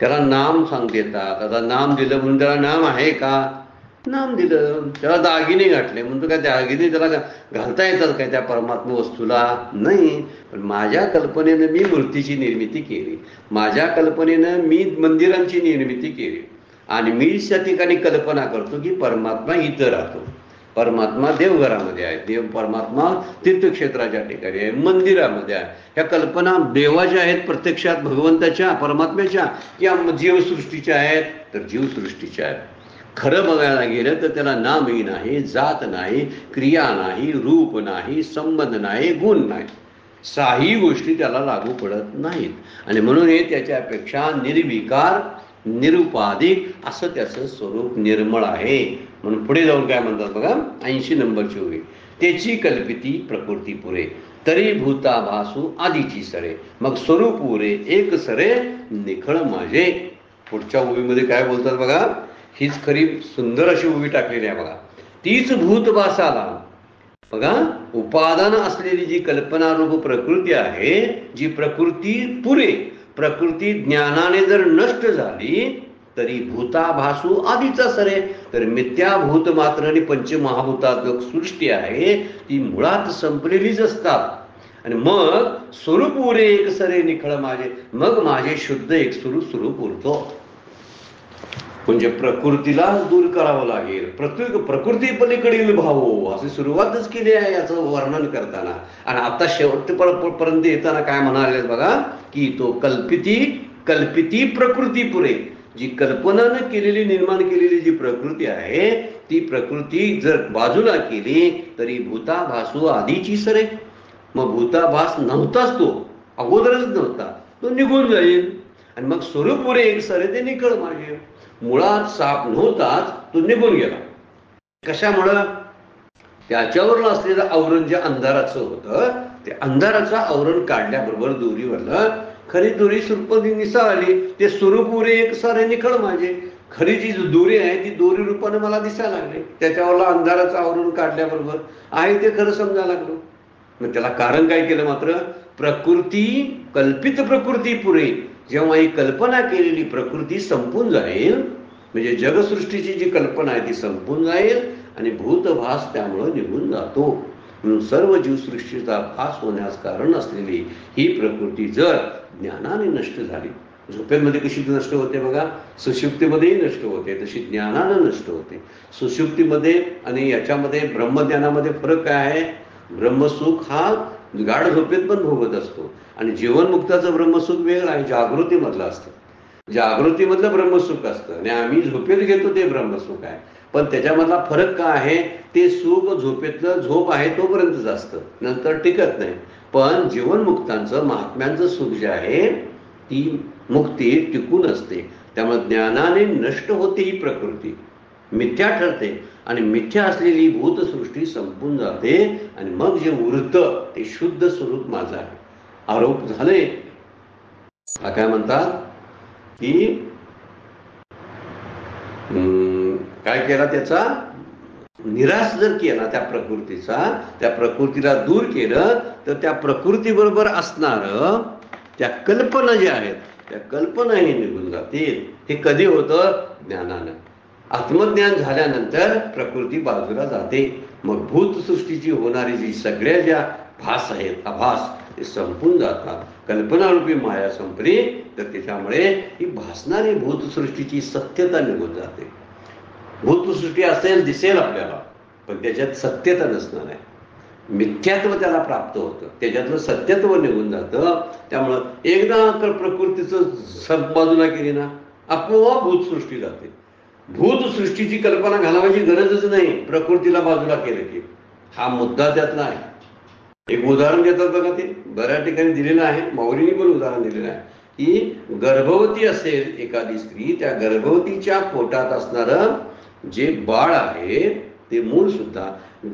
त्याला नाम देतात. आता नाम दिलं म्हणून त्याला नाम आहे का, नाम दिलं. त्याला दागिने घातले म्हणतो काय दागिने त्याला घालता येतात काय त्या परमात्मा वस्तूला, नाही. पण माझ्या कल्पनेनं मी मूर्तीची निर्मिती केली, माझ्या कल्पनेनं मी मंदिरांची निर्मिती केली. आणि मी त्या ठिकाणी कल्पना करतो की परमात्मा इथं राहतो, परमात्मा देवघरामध्ये आहे, परमात्मा तीर्थक्षेत्राच्या ठिकाणी आहे, मंदिरामध्ये आहे. ह्या कल्पना देवाच्या आहेत प्रत्यक्षात, भगवंताच्या परमात्म्याच्या, या जीवसृष्टीच्या आहेत, तर जीवसृष्टीच्या आहेत. खरं बघायला गेलं तर त्याला नामही नाही, जात नाही, क्रिया नाही, रूप नाही, संबंध नाही, गुण नाही, साही गोष्टी त्याला लागू पडत नाहीत. आणि म्हणून हे त्याच्यापेक्षा निर्विकार निरुपाधिक असं त्याचं स्वरूप निर्मळ आहे. म्हणून पुढे जाऊन काय म्हणतात बघा, 80 नंबरची ओळी. त्याची कल्पिती प्रकृती पुरे, तरी भूताभासू आधीची सरे, मग स्वरूप उरे एक सरे निखळ माझे. पुढच्या ओळीमध्ये काय बोलतात बघा, हीच खरी सुंदर अशी उभी टाकलेली आहे बघा. तीच भूतभासाला बघा उपादान असलेली जी कल्पनारूप प्रकृती आहे, जी प्रकृती पुरे, प्रकृती ज्ञानाने जर नष्ट झाली तरी भूताभासू आधीचा सरे, तर मिथ्याभूत मात्र आणि पंचमहाभूतात्मक सृष्टी आहे ती मुळात संपलेलीच असतात. आणि मग स्वरूप उरे एक सरे निखळ माझे, मग माझे शुद्ध एक स्वरूप उरतो. म्हणजे प्रकृतीला दूर करावं लागेल. प्रकृती पलीकडील भाव अशी सुरुवातच केली आहे याचं वर्णन करताना. आणि आता शेवटपर्यंत येताना काय म्हणाले बघा, की तो कल्पिती प्रकृती पुरे, जी कल्पनानं केलेली निर्माण केलेली जी प्रकृती आहे ती प्रकृती जर बाजूला केली तरी भूताभासो आधीची सरे. मग भूताभास नव्हताच, तो अगोदरच नव्हता, तो निघून जाईल. आणि मग स्वरूप पुरे एक सरे ते निकळ माझे. मुळात साप नव्हताच, तो निघून गेला. कशामुळं? त्याच्यावर असलेलं आवरण जे अंधाराचं होतं ते अंधाराचं आवरण काढल्याबरोबर दोरीवरलं खरी दोरी स्वरूपाने निसाळली. ते स्वरूप उरे एक सारे निखळ माझे. खरी जी दोरी आहे ती दोरी रूपाने मला दिसायला लागली. त्याच्यावरला अंधाराचं आवरण काढल्याबरोबर आहे ते खरं समजायला लागलो. मग त्याला कारण काय केलं? मात्र प्रकृती, कल्पित प्रकृती पुरे, जेव्हा ही कल्पना केलेली प्रकृती संपून जाईल, म्हणजे जगसृष्टीची जी कल्पना आहे ती संपून जाईल आणि भूतभास त्यामुळं निघून जातो. म्हणून सर्व जीवसृष्टीचा भास होण्यास कारण असलेली ही प्रकृती जर ज्ञानाने नष्ट झाली, झोपेमध्ये कशी नष्ट होते बघा, सुषुप्तीमध्येही नष्ट होते, तशी ज्ञानानं नष्ट होते. सुषुप्तीमध्ये आणि याच्यामध्ये ब्रह्मज्ञानामध्ये फरक काय आहे? ब्रह्मसुख हा गाढ झोपेत पण भोगत असतो आणि जीवनमुक्ताचं ब्रह्मसुख वेगळं आहे, जागृतीमधलं असतं. जागृतीमधलं ब्रह्मसुख असतं आणि आम्ही झोपेत घेतो ते ब्रह्मसुख आहे. पण त्याच्यामधला फरक काय आहे? ते सुख झोपेतलं झोप आहे तोपर्यंतच असतं, नंतर टिकत नाही. पण जीवनमुक्तांचं, महात्म्यांचं सुख जे आहे ती मुक्ती टिकून असते. त्यामुळे ज्ञानाने नष्ट होते ही प्रकृती, मिथ्या ठरते आणि मिथ्या असलेली भूतसृष्टी संपून जाते आणि मग जे उरतं ते शुद्ध स्वरूप माझं आहे. आरोप झाले काय म्हणतात की काय केला? त्याचा निराश जर केला त्या प्रकृतीचा, त्या प्रकृतीला दूर केलं तर त्या प्रकृतीबरोबर असणार त्या कल्पना ज्या आहेत त्या कल्पनाही निघून जातील. हे कधी होतं? ज्ञानानं. आत्मज्ञान झाल्यानंतर प्रकृती बाजूला जाते. मग भूतसृष्टीची होणारी जी सगळ्या ज्या भास आहेत, आभास, ते संपून जातात. कल्पनारूपी माया संपली तर त्याच्यामुळे ही भासणारी भूतसृष्टीची सत्यता निघून जाते. भूतसृष्टी असेल, दिसेल आपल्याला, पण त्याच्यात सत्यता नसणार आहे. मिथ्यात्व त्याला प्राप्त होतं, त्याच्यातलं सत्यत्व निघून जातं. त्यामुळं एकदा प्रकृतीचं बाजूला केली ना आपोआप भूतसृष्टी जाते. भूतसृष्टीची कल्पना घालावायची गरजच नाही प्रकृतीला बाजूला केलं की. हा मुद्दा त्यातला आहे. एक उदाहरण देतात बघा, ते बऱ्याच ठिकाणी दिलेलं आहे, माऊलींनी पण उदाहरण दिलेलं आहे की गर्भवती असेल एखादी स्त्री, त्या गर्भवतीच्या पोटात असणारं जे बाळ आहे ते मूल सुद्धा,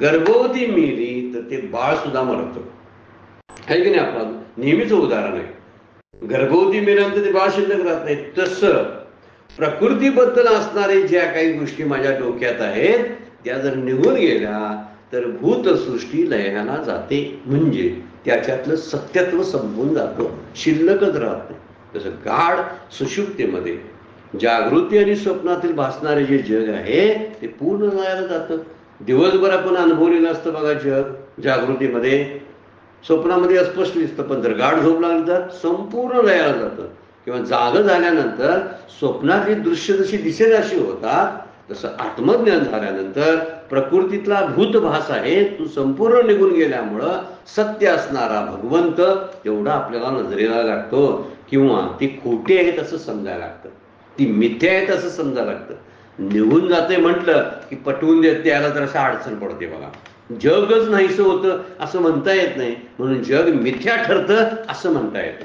गर्भवती मेली तर ते बाळ सुद्धा मरतं, आहे की नाही? आपलं नेहमीच उदाहरण आहे. गर्भवती मेल्यानंतर ते बाळ शिल्लक राहत नाही. तसं प्रकृतीबद्दल असणारे ज्या काही गोष्टी माझ्या डोक्यात आहेत त्या जर निघून गेल्या तर भूतसृष्टी लयाला जाते. म्हणजे त्याच्यातलं सत्यत्व संपून जातं, शिल्लकच राहत नाही. तसं गाढ सुषुप्तीमध्ये जागृती आणि स्वप्नातील भासणारे जे जग आहे ते पूर्ण लयाला जातं. दिवसभर आपण अनुभवलेलं असतं बघा जग जागृतीमध्ये, स्वप्नामध्ये अस्पष्ट दिसतं, पण जर गाढ झोप लागली तर संपूर्ण लयाला जातं. किंवा जाग झाल्यानंतर स्वप्नातली दृश्य जशी दिसेल अशी होतात, तसं आत्मज्ञान झाल्यानंतर प्रकृतीतला भूतभास आहे तो संपूर्ण निघून गेल्यामुळं सत्य असणारा भगवंत एवढा आपल्याला नजरेला लागतो. किंवा ती खोटी आहे तसं समजायला लागतं, ती मिथ्या आहे तसं समजायला लागतं. निघून जाते म्हटलं की पटवून देत त्याला तर असं अडचण पडते बघा. जगच नाहीसं होतं असं म्हणता येत नाही, म्हणून जग मिथ्या ठरतं असं म्हणता येतं.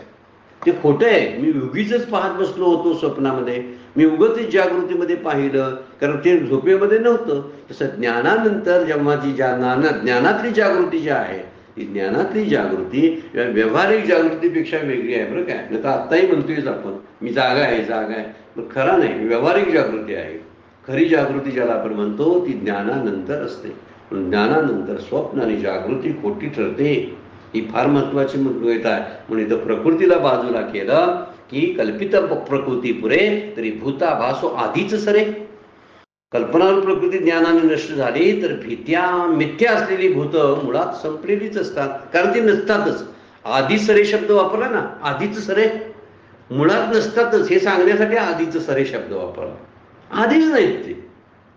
ते खोटं आहे. मी उगीच पाहत बसलो होतो स्वप्नामध्ये, मी उगच जागृतीमध्ये पाहिलं, कारण ते झोपेमध्ये नव्हतं. तसं ज्ञानानंतर जेव्हा ती ज्ञानातली जागृती जी आहे ती ज्ञानातली जागृती व्यावहारिक जागृतीपेक्षा वेगळी आहे बरं काय. नाही तर आत्ताही म्हणतोय आपण मी जागा आहे जागा आहे, पण खरा नाही, व्यावहारिक जागृती आहे. खरी जागृती ज्याला आपण म्हणतो ती ज्ञानानंतर असते. ज्ञानानंतर स्वप्न आणि जागृती खोटी ठरते. ही फार महत्वाची मुद्दा आहे. म्हणून इथं प्रकृतीला बाजूला केलं की कल्पित प्रकृती पुरे तरी भूताभासो आधीच सरे. कल्पनारूप प्रकृती ज्ञानाने नष्ट झाली तर मिथ्या असलेली भूत मुळात संपलेलीच असतात, कारण ती नसतातच. आधी सरे शब्द वापरला ना, आधीच सरे मुळात नसतातच हे सांगण्यासाठी आधीच सरे शब्द वापरला. आधीच नाहीत ते,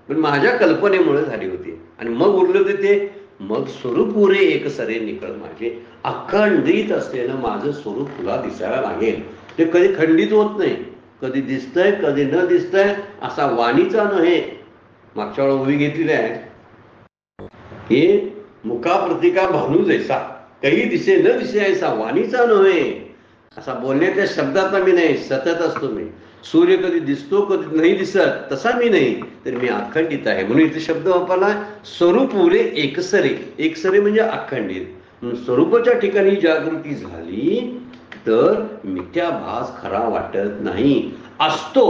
पण माझ्या कल्पनेमुळे झाली होती. आणि मग उरलं होते ते, मग स्वरूप उरे एक सरे निकळ माझे. अखंडित असलेलं माझं स्वरूप तुला दिसायला लागेल. ते कधी खंडित होत नाही. कधी दिसतंय कधी न दिसतंय असा वाणीचा नव्हे. मागच्या वेळा उभी घेतलेली आहे की मुका प्रतिका भानू जैसा काही दिसे न दिसे ऐसा वाणीचा नव्हे. असा बोलण्याच्या शब्दाचा मी नाही, सतत असतो मी. सूर्य कधी दिसतो कधी नाही दिसत तसा मी नाही, तर मी अखंडित आहे. म्हणून इथे शब्द वापरला स्वरूप उरे एकसरे. एकसरे म्हणजे अखंडित. स्वरूपाच्या ठिकाणी जागृती झाली तर मिथ्याभास खरा वाटत नाही. असतो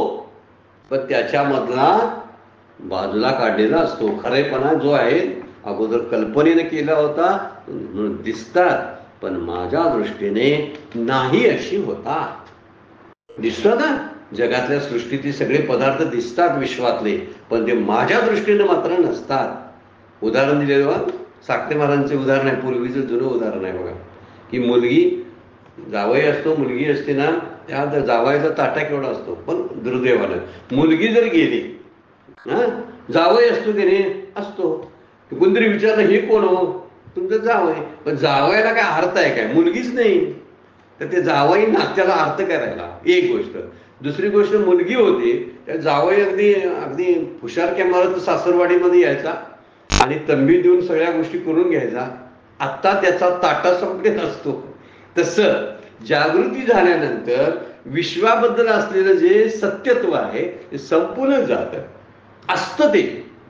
पण त्याच्यामधला बाजूला काढलेला असतो. खरेपणा जो आहे अगोदर कल्पनेने केला होता म्हणून दिसतात, पण माझ्या दृष्टीने नाही अशी होतात. दिसतो ना जगातल्या सृष्टीतील सगळे पदार्थ दिसतात विश्वातले, पण ते माझ्या दृष्टीने मात्र नसतात. उदाहरण दिले बघा, साखरे महाराजांचे उदाहरण आहे, पूर्वीचं जुनं उदाहरण आहे बघा, की मुलगी जावई असतो, मुलगी असते ना, त्या जावयाचा ताटा केवढा असतो, पण दुर्दैवानं मुलगी जर गेली, जावई असतो की नाही असतो, कोणतरी विचारलं हे कोण हो, तुमचं जावई. पण जावयाला काय अर्थ आहे काय, मुलगीच नाही, तर ते जावई नात्याला अर्थ करायला एक गोष्ट. दुसरी गोष्ट मुलगी होती, त्या जावई अगदी अगदी हुशार मारत सासरवाडीमध्ये यायचा आणि तंबी देऊन सगळ्या गोष्टी करून घ्यायचा. आत्ता त्याचा ताटा संपलेला असतो. तसं जागृती झाल्यानंतर विश्वाबद्दल असलेलं जे सत्यत्व आहे ते संपूर्ण जातं. असतं ते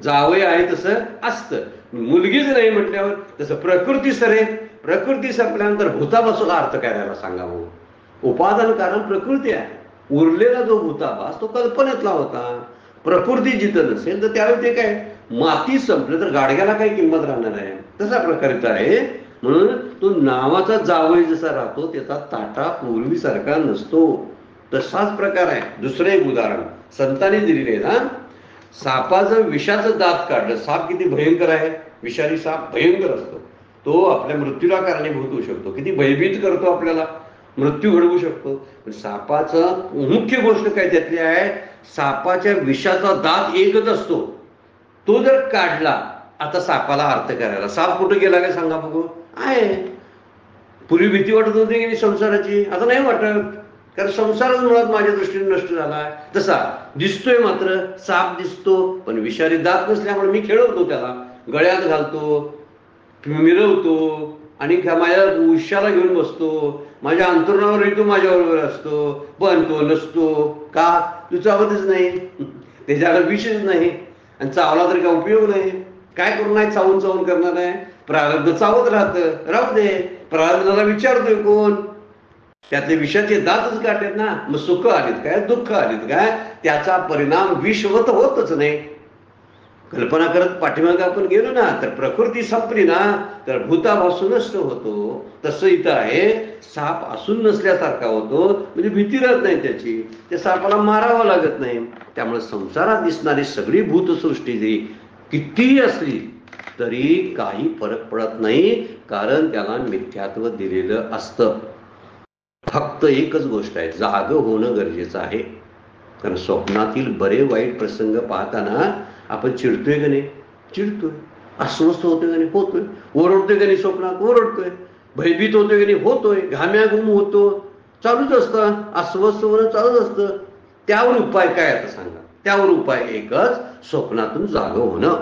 जावई आहे तसं असतं. मुलगीच नाही म्हटल्यावर तसं प्रकृती सरे. प्रकृती संपल्यानंतर भूताभासूला अर्थ करायला सांगावं. उपादान कारण प्रकृती आहे. उरलेला जो भूताभास तो कल्पनेतला होता. प्रकृती जिथं नसेल तर त्यावेळी ते काय, माती संपलं तर गाडग्याला काही किंमत राहणार आहे, तसा प्रकारचा आहे. म्हणून तो नावाचा जावई जसा राहतो त्याचा ताटा पूर्वीसारखा नसतो. तसाच प्रकार आहे. दुसरं एक उदाहरण संतांनी दिलेले ना, सापाचं विषाचं दात काढलं. साप किती भयंकर आहे, विषारी साप भयंकर असतो. तो आपल्या मृत्यूला कारणीभूत होऊ शकतो, किती भयभीत करतो, आपल्याला मृत्यू घडवू शकतो. पण सापाचं मुख्य गोष्ट काय त्यातली आहे, सापाच्या विषाचा दात एकच असतो. तो जर काढला, आता सापाला अर्थ करायला, साप कुठं गेला काय सांगा बघू. आहे पूर्वी भीती वाटत होती की संसाराची, आता नाही वाटत, कारण संसारच मुळात माझ्या दृष्टीने नष्ट झाला. तसा दिसतोय मात्र साप दिसतो, पण विषारी दात नसल्यामुळे मी खेळवतो, त्याला गळ्यात घालतो, मिरवतो आणि माझ्या उशाला घेऊन बसतो, माझ्या अंतरुणावरही तो माझ्याबरोबर असतो, पण तो नसतो का, तू चावतच नाही, त्याच्याला विषच नाही. आणि चावला तर काय उपयोग नाही. काय करू नाही, चावून चावून करणार आहे, प्रारब्ध चावत राहतं, राहू दे. प्रारब्धाला विचारतोय कोण, त्यातले विषाचे दातच काढतात ना. मग सुख आलीत काय दुःख आलीत काय, त्याचा परिणाम विषवत होतच नाही. कल्पना करत पाठीमागे आपण गेलो ना, तर प्रकृती संपली ना तर भूताभासून नष्ट होतो. तसं इथं आहे, साप असून नसल्यासारखा होतो, म्हणजे भीती राहत नाही त्याची, त्या सापाला मारावं लागत नाही. त्यामुळे संसारात दिसणारी सगळी भूतसृष्टी जी कितीही असली तरी काही फरक पडत नाही, कारण त्याला मिथ्यात्व दिलेलं असतं. फक्त एकच गोष्ट आहे, जाग होणं गरजेचं आहे. कारण स्वप्नातील बरे वाईट प्रसंग पाहताना आपण चिडतोय का नाही, चिडतोय. अस्वस्थ होतोय का नाही, होतोय. ओरडतोय का नाही, स्वप्नात ओरडतोय. भयभीत होतोय का नाही, होतोय. घाम्याघूम होतो, चालूच असतं. अस्वस्थ होणं चालूच असतं. त्यावर उपाय काय आता सांगा. त्यावर उपाय एकच, स्वप्नातून जाग होणं.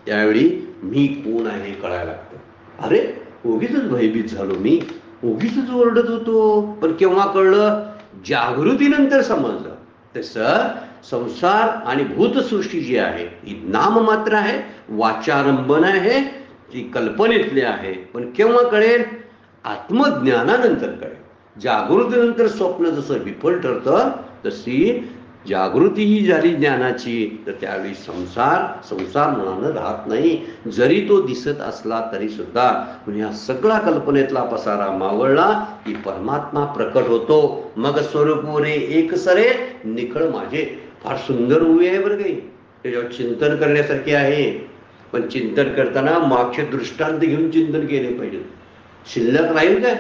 त्यावेळी मी कोण आहे हे कळायला लागतं. अरे उगीच भयभीत झालो मी, उगीच ओरडत होतो, पण केव्हा कळलं, जागृतीनंतर समजलं. तसं संसार आणि भूतसृष्टी जी आहे ती नाम मात्र आहे, वाचारंभन आहे, ती कल्पनेतली आहे. पण केव्हा कळेल, आत्मज्ञानानंतर कळेल. जागृतीनंतर स्वप्न जसं विफल ठरतं, तशी जागृती ही झाली ज्ञानाची, तर त्यावेळी संसार मनानं राहत नाही, जरी तो दिसत असला तरी सुद्धा. म्हणजे हा सगळा कल्पनेतला पसारा मावळला की परमात्मा प्रकट होतो. मग स्वरूप रे एक सरे निखळ माझे. फार सुंदर उभी आहे बरं काही, त्याच्यावर चिंतन करण्यासारखे आहे. पण चिंतन करताना मागचे दृष्टांत घेऊन चिंतन केले पाहिजे. शिल्लक राहील काय,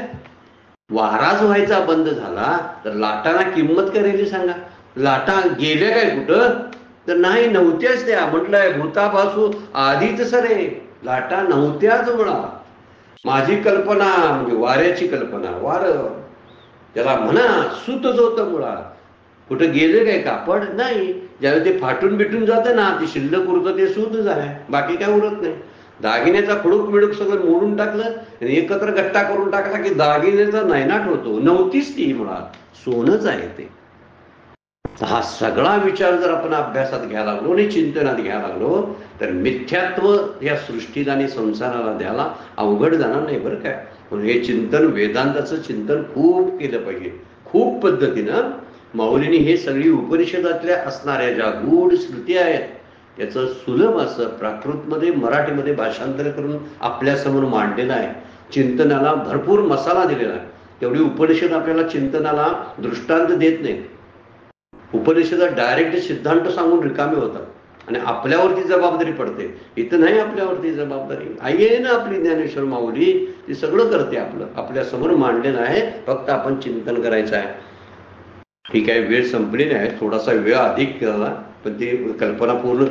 वाराच व्हायचा बंद झाला तर लाटांना किंमत काय राहिली सांगा. लाटा गेल्या काय कुठं, तर नाही, नव्हत्याच त्या. म्हटलंय भूतापासून आधीच सरे लाटा नव्हत्याच मुळात. माझी कल्पना म्हणजे वाऱ्याची कल्पना, वार त्याला म्हणा सूतच होतं मुळात. कुठं गेले काय कापड नाही. ज्यावेळी ते फाटून बिटून जातं ना, ते शिल्लक उरतं ते सूतच आहे, बाकी काय उरत नाही. दागिन्याचा खडूक मिडूक सगळं मोडून टाकलं आणि एकत्र गट्टा करून टाकला की दागिन्याचा नायनाट होतो. नव्हतीच ती मुळात, सोनच आहे ते. हा सगळा विचार जर आपण अभ्यासात घ्यायला लागलो आणि चिंतनात घ्यायला लागलो तर मिथ्यात्व या सृष्टीला आणि संसाराला द्यायला अवघड जाणार नाही बरं काय. म्हणून हे चिंतन, वेदांताचं चिंतन खूप केलं पाहिजे, खूप पद्धतीनं. माऊलींनी हे सगळी उपनिषदातल्या असणाऱ्या ज्या गूढ स्मृती आहेत त्याचं सुलभ असं प्राकृतमध्ये मराठीमध्ये भाषांतर करून आपल्यासमोर मांडलेलं आहे. चिंतनाला भरपूर मसाला दिलेला आहे. तेवढी उपनिषद आपल्याला चिंतनाला दृष्टांत देत नाही. उपनिषदात डायरेक्ट सिद्धांत सांगून रिकामे होतात आणि आपल्यावरती जबाबदारी पडते. इथं नाही आपल्यावरती जबाबदारी. आहे ना आपली ज्ञानेश्वर माऊली, ती सगळं करते, आपलं आपल्या समोर मांडलेलं आहे, फक्त आपण चिंतन करायचं आहे. ठीक आहे, वेळ संपलेली आहे, थोडासा वेळ अधिक केला, पण ती कल्पना पूर्ण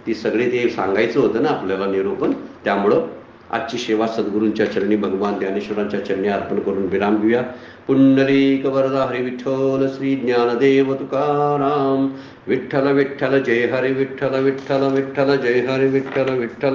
ती सगळी ते सांगायचं होतं ना आपल्याला निरूपण. त्यामुळं आजची सेवा सद्गुरूंच्या चरणी, भगवान ज्ञानेश्वरांच्या चरणी अर्पण करून विराम घेऊया. पुंडलिक वरदा हरी विठ्ठल श्री ज्ञानदेव तुकाराम. विठ्ठल विठ्ठल जय हरी विठ्ठल, विठ्ठल विठ्ठल जय हरी विठ्ठल, विठ्ठल